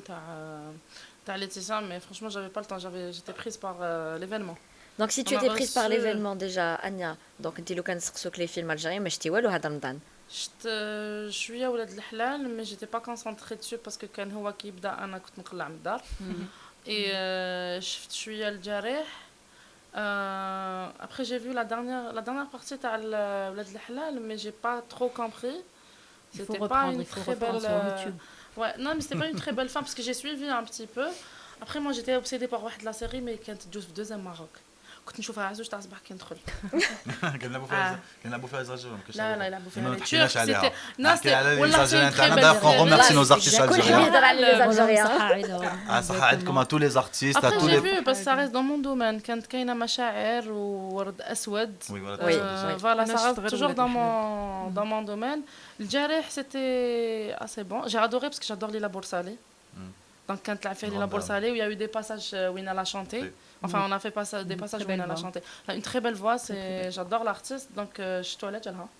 t'as Laetitia, mais franchement j'avais pas le temps, j'étais prise par l'événement. Donc si tu étais prise par l'événement déjà, Anya, donc tu لو كان نسقسوك les films algériens ما شتي والو هذا رمضان. شويه ولاد الحلال mais j'étais pas concentrée dessus parce que كان هو كيبدا انا كنت نقلع من الدار. Et شفت شويه الجريح. Après j'ai vu la dernière partie تاع ولاد الحلال mais j'ai pas trop compris. C'était pas une très belle ouais, non mais c'était pas une très belle fin parce que j'ai suivi un petit peu. Après moi j'étais obsédée par واحد la série mais كانت تجوز في deuxième Maroc. كنت نشوفها على 2 تاع الصباح كي ندخل. كنلعبوا فيها زاجرهم. لا يلعبوا فيها les Turcs. C'était والله c'est très belle. On remercie nos artistes algériens. صحة عندكم à tous les artistes, à tous les. J'ai vu parce que ça reste dans mon domaine. كانت كاينه مشاعر وورد اسود. Voilà, ça reste toujours dans mon domaine. الجريح c'était assez bon. J'ai adoré parce que j'adore Lila Boursali. Donc quand elle a fait Lila Boursali où il y a eu des passages où elle a chanté. Enfin, on a fait des passages où elle a chanté. Elle a une très belle voix, j'adore l'artiste, donc je suis toilette, j'adore.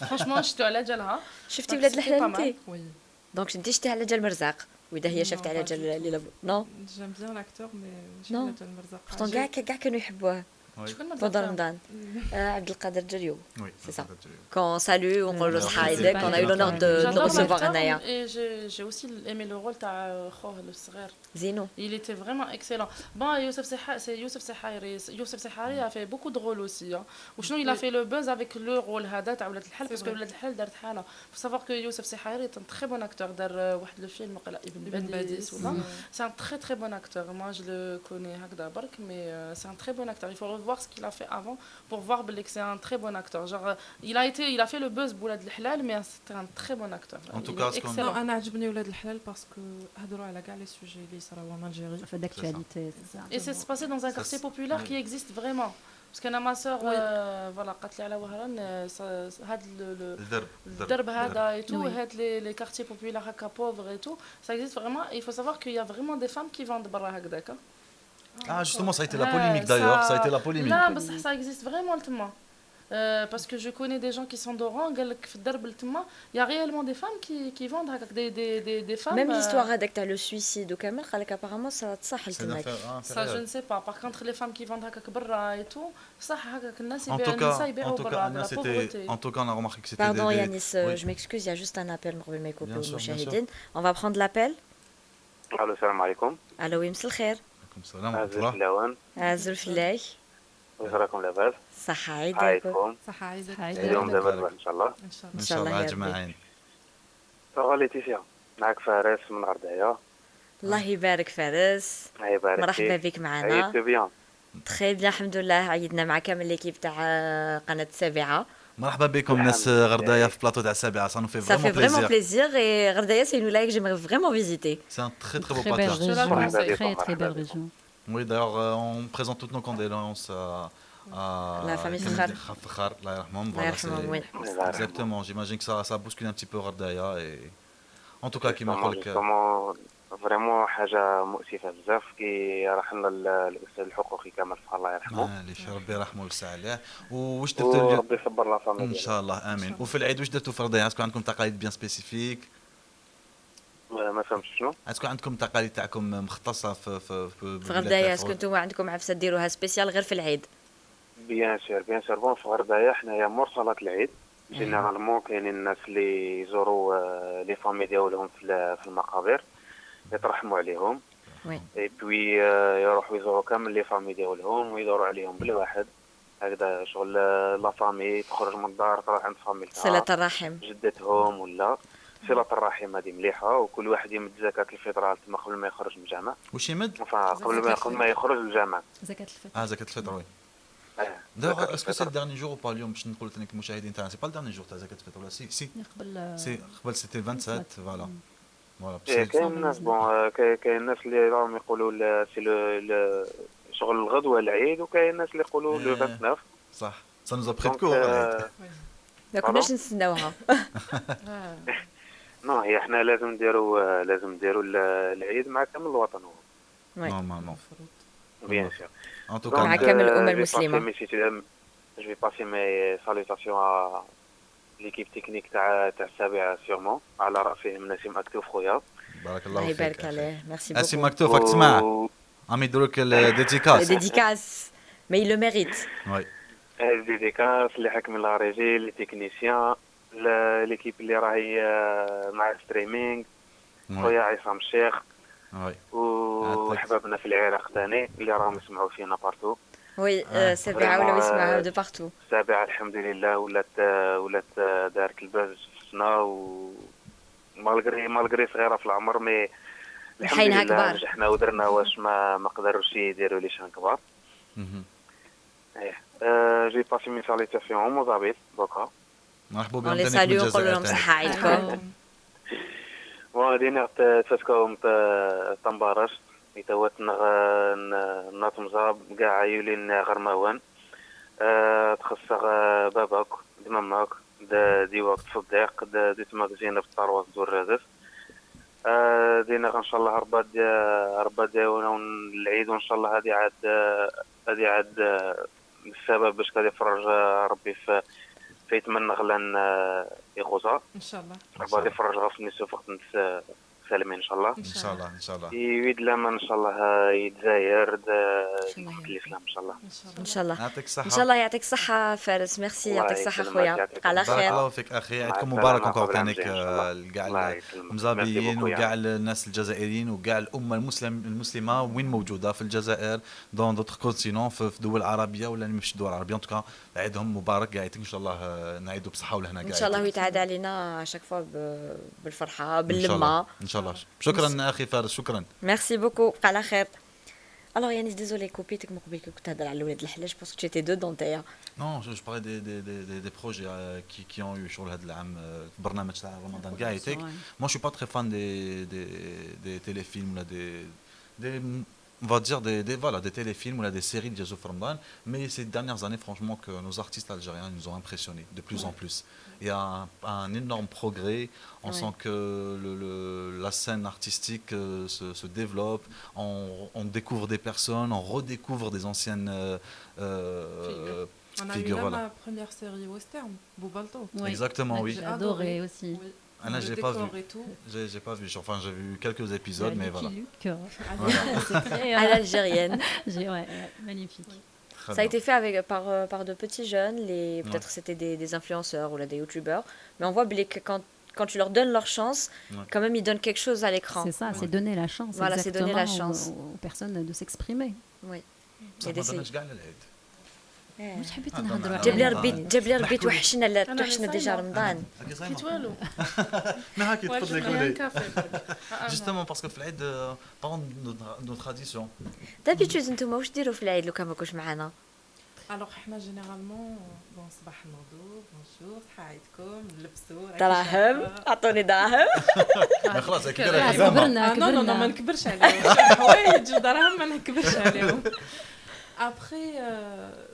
Franchement, je suis toilette, j'adore. شفتي ولاد الحلال oui. Donc je dis على جال مرزاق وإذا هي شفت على جال ليلى non. J'aime bien l'acteur mais non. Pourtant كاع كانوا يحبوه. pendant Ramadan. Abdelkader Djeriou. Oui, c'est ça. Quand on salue, on parle de Sahaïdek, on a eu l'honneur de le recevoir à Naya. Et j'ai aussi aimé le rôle de Khouh, le Sgher. Zino. Il était vraiment excellent. Bon, Youssef Sehari a fait beaucoup de rôles aussi. Ou il a fait le buzz avec le rôle Hada تاع ولاد الحل parce que ولاد الحل دارت حالة. Faut savoir que Youssef Sehari est un très bon acteur. دار واحد le film Ibn Badis ولا. C'est un très très bon acteur. Moi je le connais هكذا برك mais c'est un très bon acteur. Il faut revoir ce qu'il a fait avant pour voir que c'est un très bon acteur. Genre il a fait le buzz بولاد الحلال mais c'est un très bon acteur. En tout cas excellent. انا عجبني ولاد الحلال parce que هضروا على كاع les sujets اللي صراو en Algérie. Fait d'actualité, c'est ça. Et c'est passé dans un quartier populaire qui existe vraiment. Parce que ma soeur, voilà, قالت لي على وهران هاد الدرب هذا et tout, les quartiers populaires هكا pauvres et tout, ça existe vraiment. Il faut savoir qu'il y a vraiment des femmes qui vendent برا هكذاك. Ah justement, ça a été la polémique d'ailleurs, ça a été la polémique. لا بس ça existe vraiment تما. Parce que je connais des gens qui sont d'Oran, قال لك في الدرب تما, il y a réellement des femmes qui vendent هكاك des femmes. Même l'histoire هذاك تاع le suicide وكامل قال لك apparemment ça تصح لتماك. Ça je ne sais pas. Par contre les femmes qui vendent هكاك برا et tout, صح هكاك الناس يبيعوا برا la pauvreté. En tout cas, on a remarqué que c'était Pardon Yanis, je m'excuse, il y a juste un appel قبل ما يكوبي المشاهدين. On va prendre l'appel. الو السلام عليكم. الو ويمس الخير. عليكم السلام ورحمة الله. عزل في الله. واش راكم لاباس؟ صحة عايدكم. صحة عايدك. اليوم دابا ان شاء الله. ان شاء الله اجمعين. صغار ليتيسيا معك فارس من غردايه. الله يبارك فارس. مرحبا بك معنا. عيدت بيان. تخي بيان الحمد لله. عيدنا مع كامل ليكيب تاع قناة السابعة. مرحبا بكم ناس غردايه في بلاطو تاع السابعة. Ça nous fait vraiment plaisir et Ghardaïa c'est une ville que j'aimerais vraiment visiter. C'est un très très beau partage. Très belle région. Oui, d'ailleurs, on présente toutes nos condoléances à la famille Fakhar. Voilà, exactement. J'imagine que ça bouscule un petit peu Ghardaïa et en tout cas qui me dit que vraiment حاجة مؤسفة بزاف كي راح لنا الأستاذ الحقوقي كمال فتح الله يرحمه. معليش ربي يرحمه ويوسع عليه. واش درتوا اليوم؟ ربي يصبر لا فامي. إن شاء الله آمين. وفي العيد واش درتوا في غرداية؟ عندكم تقاليد بيان سبيسيفيك؟ ما فهمتش شنو؟ عندكم تقاليد تاعكم مختصة في غرداية؟ اسكو نتوما عندكم عفسة ديروها سبيسيال غير في العيد؟ بيان سور بون في غرداية حنايا مور صلاة العيد جينيرالمون كاينين الناس اللي يزوروا لي فامي ديالهم في المقابر يترحموا عليهم اي بوي يروحوا يزوروا كامل لي فامي ديالهم ويدوروا عليهم بالواحد هكذا شغل لا فامي تخرج من الدار تروح عند فامي تاعها صلة الرحم جدتهم ولا صلة الرحم هذه مليحة وكل واحد يمد زكاة الفطر تما قبل ما يخرج من الجامع. واش يمد؟ قبل ما يخرج للجامع. زكاة الفطر. زكاة الفطر وي. دابا اسكو سي الدرني جور با اليوم باش نقول لك المشاهدين تاعنا سي با الدرني جور تاع زكاة الفطر ولا سي قبل سيتي 27 فوالا. كاين الناس بون كاين الناس اللي راهم يقولوا سي شغل الغدوة العيد وكاين الناس اللي يقولوا لو 29. صح سا نوزا بري كور ما كناش نستناوها. نو هي احنا لازم نديروا العيد مع كامل الوطن هو نورمالمون بيان سور ان توكا مع كامل الامه المسلمه. جو في باسي مي سالوتاسيون ا ليكيب تكنيك تاع السابعة سيغمون على راسهم نسيم اكتوف خويا بارك الله فيك. الله يبارك عليه. ميرسي بوكو. نسيم اكتوف راك تسمع عم يديروك الديديكاس مي يلو ميريت. وي الديديكاس اللي حكم لا ريجي لي تكنيسيان ليكيب اللي راهي مع الستريمينغ خويا عصام الشيخ وحبابنا في العراق ثاني اللي راهم يسمعوا فينا بارتو. وي السابعة ولاو يسمعوا دو بارتو. السابعة الحمد لله ولات دارت الباز في السنة و مالغري صغيرة في العمر مي الحمد لله نجحنا ودرنا واش ما قدروش يديروا لي شان كبار. جي باسي مي ساليتاسيون موزابيط دوكا. مرحبا بكم. لي ساليو نقول لهم صحة عيدكم. ودينا تفسكوهم طنبارش يتوات ناطمزا كاع عيولين غرماوان تخصغ باباك دماماك دي وقت صديق دي ماغازين في الطروات دور رادف دينا ان شاء الله ربا داونا العيد وان شاء الله هذه عاد السبب باش غادي يفرج ربي في يتمنى غلان يغوزا ان شاء الله ربي يفرج غا في الناس وقت سالمين ان شاء الله. ان شاء الله ان شاء الله. يويد لما ان شاء الله يتزاير الاسلام ان شاء الله. ان شاء الله. يعطيك الصحه. ان شاء الله يعطيك الصحه فارس. ميرسي. يعطيك الصحه خويا. على خير. بارك الله فيك اخي. عيدكم مبارك encore تانيك لكاع المزابيين وكاع الناس الجزائريين وكاع الامه المسلمه وين موجوده في الجزائر دون دوتر كونتينون في دول عربيه ولا مش دول عربيه. ان عيدهم مبارك. يعيطك ان شاء الله نعيدوا بصحه ولهنا كاع. ان شاء الله ويتعاد علينا شاك فوا بالفرحه باللمه ان شاء الله. شكرا اخي فارس. شكرا. ميرسي بوكو. بقى على خير. Alors Yanis, désolé, copie من قبل كنت تهضر على الولاد الحلاج parce que tu étais dedans d'ailleurs. Non, je parlais des projets qui ont eu sur هذا العام في برنامج تاع رمضان كاع يتك. Moi je suis pas très fan des téléfilms ou des on va dire des téléfilms ou des séries de Diazo Ramadan, mais ces dernières années franchement que nos artistes algériens nous ont impressionnés de plus en plus. Il y a un énorme progrès, on sent que la scène artistique se développe, on découvre des personnes, on redécouvre des anciennes figures. On a eu la première série western, Boubalto. Exactement, oui. J'ai adoré aussi. Anna, je l'ai pas vu. J'ai pas vu. Enfin, j'ai vu quelques épisodes, mais voilà. À l'algérienne. Ouais, magnifique. Ça a été fait par de petits jeunes, peut-être c'était des influenceurs ou des youtubeurs, mais on voit que quand tu leur donnes leur chance, quand même ils donnent quelque chose à l'écran. C'est ça, c'est donner la chance. Voilà, c'est donner la chance aux personnes de s'exprimer. Oui. واش حبيت نهضروا جاب لي ربي توحشنا ديجا رمضان. كيت والو. ما هاكي تفضلي قولي. Justement parce que في العيد parlons de nos traditions. دابيتوز نتوما واش ديروا في العيد لو كان ما كنتش معانا؟ الوغ حنا جينيرالمون بون صباح نوضوا بونجور صحة عيدكم نلبسوا دراهم عطوني دراهم. خلاص كبرنا نو ما نكبرش عليهم حوايج دراهم ما نكبرش عليهم. ابخي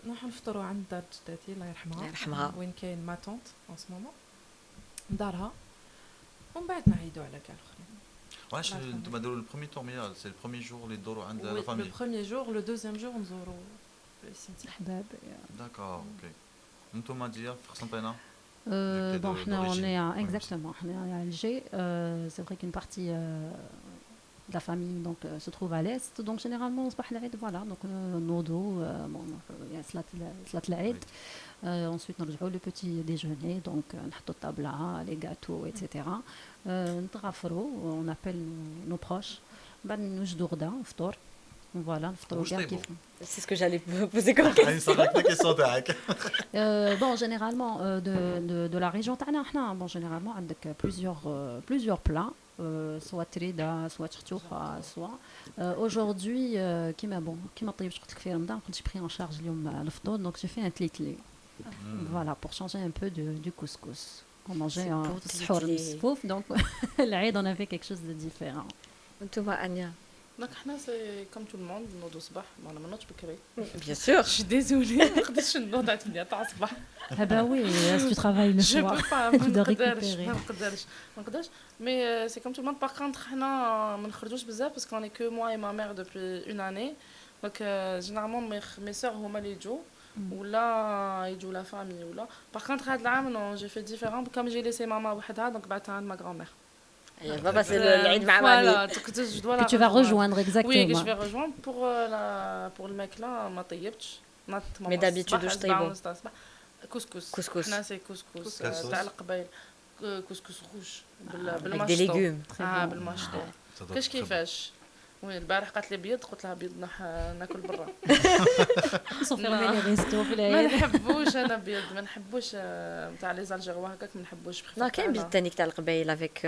نروحوا نفطروا عند دار جدتي الله يرحمها وين كاين ما طونط ان سو مومون دارها ومن بعد نعيدوا على كاع الاخرين. واش انتم داروا البروميي تور مي سي البروميي جور اللي تدوروا عند لا فامي؟ لو بروميي جور لو دوزيام جور نزوروا سيدي احباب. داكور اوكي. انتم ديال في قسنطينه؟ Bon, on est exactement, on est à Alger. C'est vrai qu'une partie de la famille donc se trouve à l'est. Donc généralement on se bat l'Aïd, voilà. Donc nodo, bon, il y a Slat l'Aïd. Ensuite on rejoint le petit déjeuner, donc نحطوا الطابلة, les gâteaux, etc. نتغافروا, on appelle nos proches. بعد نوجدوا غدا فطور. Voilà, نفطروا كاع كيف. C'est ce que j'allais poser comme question. Bon, généralement de la région تاعنا احنا bon généralement عندك plusieurs plats. soit trida, soit choucha, soit aujourd'hui كيما طيبش قلت لك في رمضان كنت pris en charge اليوم الفطور donc j'ai fait un tlétlé. Voilà, pour changer un peu du couscous. On mangeait un sahur مسفوف donc العيد on a fait quelque chose de différent. انتوما انيا دونك حنا سي كوم تو الموند نوضوا صباح ما نوضش بكري بيان سور شي ديزولي ما نقدرش نوض 8 تاع الصباح. bah oui, si tu travailles le soir tu dois récupérer. ما نقدرش مي سي كوم تو الموند. باغ كونطخ حنا ما نخرجوش بزاف باسكو انا كو موا اي ما مير دوبي اون اني دونك جينيرالمون مي سور هما اللي يجوا ولا يجوا لا فامي ولا. باغ كونطخ هذا العام نو جي في ديفيرون كوم جي ليسي ماما وحدها دونك بعثها عند ما غران mère. Papa, c'est l'Aïd ma mamie. Que tu vas rejoindre exactement. Oui, que je vais rejoindre pour le mec là, ma طيبتش. Mais d'habitude واش طيبوا؟ كسكس. حنا سي كسكس تاع القبايل. كسكس روج بالمشطو. Avec des légumes. بالمشطو. كيفاش؟ وي البارح قالت لي بيض قلت لها بيض ناكل برا. نصوفوا لي ريستو في العيد. ما نحبوش انا بيض ما نحبوش تاع لي زالجيروا هكاك ما نحبوش. لا كاين بيض ثاني تاع القبايل افيك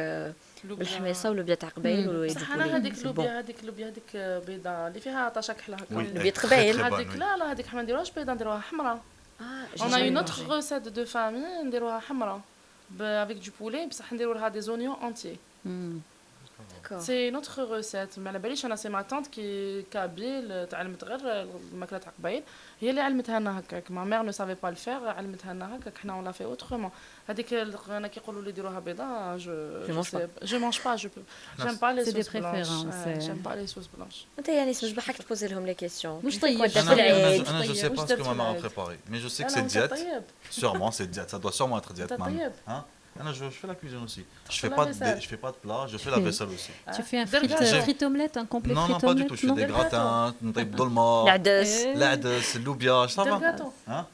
بالحميصه ولوبيا تاع قبايل ويدير. انا هذيك اللوبيا هذيك بيضه اللي فيها طاشه كحله هكا. لوبيا قبايل هذيك لا هذيك حنا نديروهاش بيضه نديروها حمراء. On a une autre recette de famille نديروها حمراء avec du poulet بصح نديروا لها des oignons entiers. C'est notre recette. ما على باليش انا سي ما طونط كي كابيل تعلمت غير الماكله تاع قبايل هي اللي علمتها لنا هكاك. ما مير نو سافي با الفير علمتها لنا هكاك. حنا ولا في اوترومون هذيك انا كيقولوا لي يديروها بيضاء جو مانج با جو جيم با لي سوس بلانش جيم با لي سوس بلانش. انت يعني سمح بحك تبوزي لهم لي كيسيون واش طيب في العيد؟ انا جو سي با سكو ماما préparé mais je sais que c'est diète sûrement c'est diète ça doit sûrement être diète. طيب Je fais la cuisine aussi. Je fais pas de plat, je fais la vaisselle aussi. Tu fais un frite omelette, un complet frite omelette? Non, pas du tout. Je fais des gratins, نطيب dolma, العدس, اللوبيا, ça va? Hein?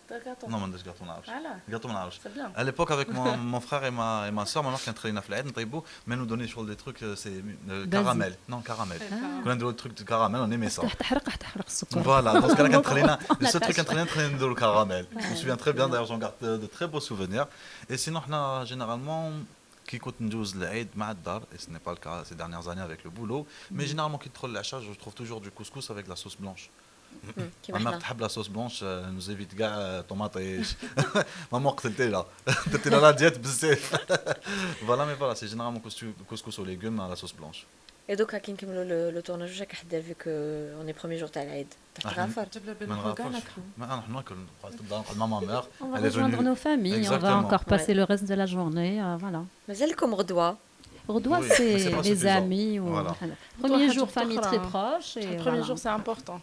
Non, ما نديرش gâteau, ما نعرفش. Gâteau, ما نعرفش. À l'époque, avec mon frère et ma soeur, ma mère كانت تخلينا في العيد نطيبوا, mais nous donner sur des trucs, c'est caramel. Non, caramel. كنا نديروا des trucs de caramel, on aimait ça. تحرق السكر. Voilà, dans ce cas-là, كانت تخلينا, le seul truc كانت تخلينا نديروا le caramel. Je me souviens très bien, d'ailleurs, j'en garde de très beaux souvenirs. Et sinon, on a généralement qui compte nous l'Aïd مع الدار, et ce n'est pas le cas ces dernières années avec le boulot, mais généralement qui trouve l'achat, je trouve toujours du couscous avec la sauce blanche. Ma mère تحب la sauce blanche, nous évite كاع طوماطيش. Maman قتلتي là. قتلتي la diète بزاف. Voilà, mais voilà, c'est généralement couscous aux légumes à la sauce blanche. Et donc, à نكملوا le tournage, j'ai qu'à vu que on est premier jour تاع العيد. On va rejoindre nos familles, on va encore passer le reste de la journée, voilà. مازالكم غدوة. غدوة, c'est les amis. Premier jour, famille très proche. Le premier jour, c'est important.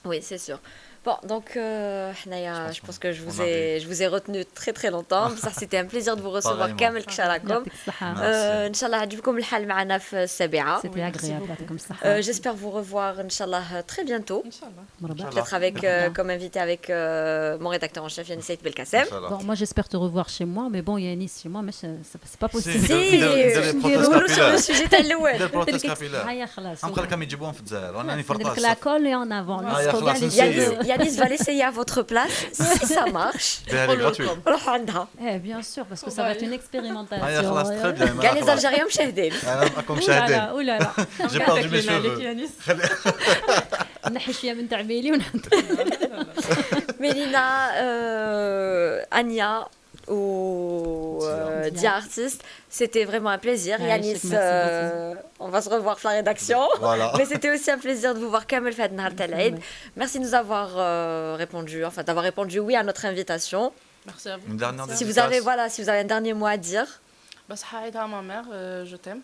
Oui, c'est sûr. Bon, donc, je pense que je vous ai retenu très très longtemps. Ça, c'était un plaisir de vous recevoir. كامل كشراكم. إن شاء الله عجبكم الحال معنا في السابعة. C'était agréable. J'espère vous revoir, Inch'Allah, très bientôt. Peut-être avec, comme invité avec mon rédacteur en chef, Yanis Saïd Belkacem. Bon, moi, j'espère te revoir chez moi, mais bon, Yanis, chez moi, mais c'est pas possible. Si, sur le sujet تاع الأول. La colle est en avant. Yanis va l'essayer à votre place. Si ça marche, bien sûr, parce que ça va être une expérimentation. Les Algériens مشاهدين. J'ai perdu mes cheveux. نحي شويه من تعبيلي ونحط. Mélina, Ania ou Dia Artiste, c'était vraiment un plaisir. Yanis, on va se revoir sur la rédaction. Voilà. Mais c'était aussi un plaisir de vous voir Kamel Fad Nahar Tel Eid. Merci de nous avoir répondu, enfin d'avoir répondu oui à notre invitation. Merci à vous. Une dernière si vous avez un dernier mot à dire. À ma mère, je t'aime.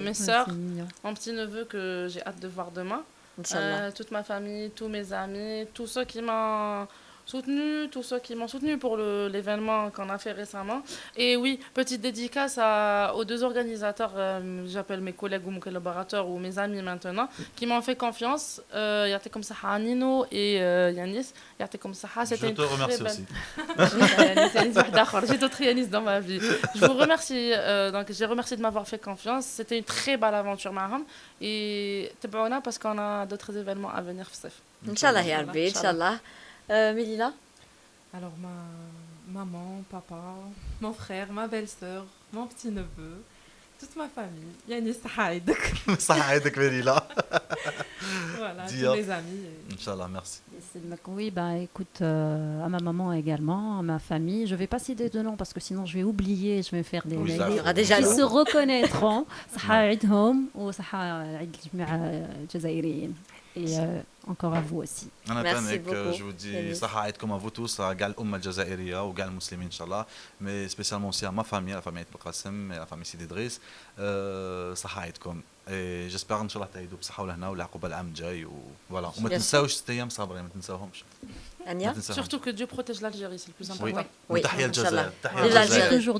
Mes sœurs, mon petit neveu que j'ai hâte de voir demain. Toute ma famille, tous mes amis, tous ceux qui m'ont soutenu pour l'événement qu'on a fait récemment. Et oui, petite dédicace aux deux organisateurs, j'appelle mes collègues ou mes collaborateurs ou mes amis maintenant, qui m'ont fait confiance. Ya'tikom Saha, Nino et Yanis. Ya'tikom Saha, c'était une très belle... Je te remercie aussi. J'ai d'autres Yanis dans ma vie. Je vous remercie, donc j'ai remercié de m'avoir fait confiance. C'était une très belle aventure, Maham. Et tabaouna parce qu'on a d'autres événements à venir. Inch'Allah, ya Rabbi, Inch'Allah. Mélina? Alors, ma maman, papa, mon frère, ma belle-sœur, mon petit-neveu, toute ma famille. Yanis Sahaïdek. Sahaïdek, Mélina. Voilà, tous mes amis. Inch'Allah, merci. Oui, bah écoute, à ma maman également, à ma famille. Je ne vais pas citer de nom parce que sinon je vais oublier, je vais faire des... Il y aura des jaloux. Qui se reconnaîtront. Sahaïdhom ou Sahaïd Jazaïrien. Et encore à vous aussi. Merci beaucoup. Je vous dis Saha comme à vous tous, à Gal Umma Jazaïria ou Gal Muslimin, Inch'Allah, mais spécialement aussi à ma famille, la famille Belkacem et la famille Sidi Idriss. Saha comme. Et j'espère Inch'Allah تعيدوا بصحة ولهنا والعقوبة العام الجاي وفوالا وما تنساوش 6 أيام صابرين ما تنساوهمش. Ania. Surtout que Dieu protège l'Algérie, c'est le plus important. Oui. تحية الجزائر.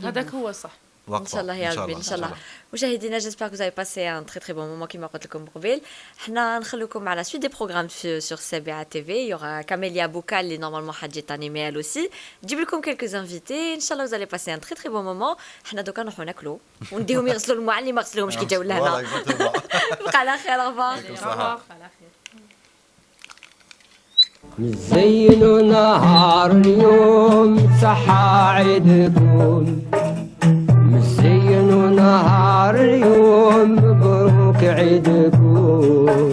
هذاك هو صح. Inch'Allah ya Rabbi, Inch'Allah. مشاهدينا, j'espère que vous avez passé un très très bon moment كما قلت لكم قبل. حنا نخليكم على la suite des programmes sur CBA TV. Il y aura Camélia Boukal qui normalement حاجة animée elle aussi. نجيب لكم quelques invités. Inch'Allah vous allez passer un très très bon moment. حنا دوكا نروحوا ناكلوا ونديهم يغسلوا المعلم ما غسلوهمش كي جاوا لهنا. بقى على خير. au revoir. مزين نهار اليوم صحة عيدكم مزين نهار اليوم مبروك عيدكم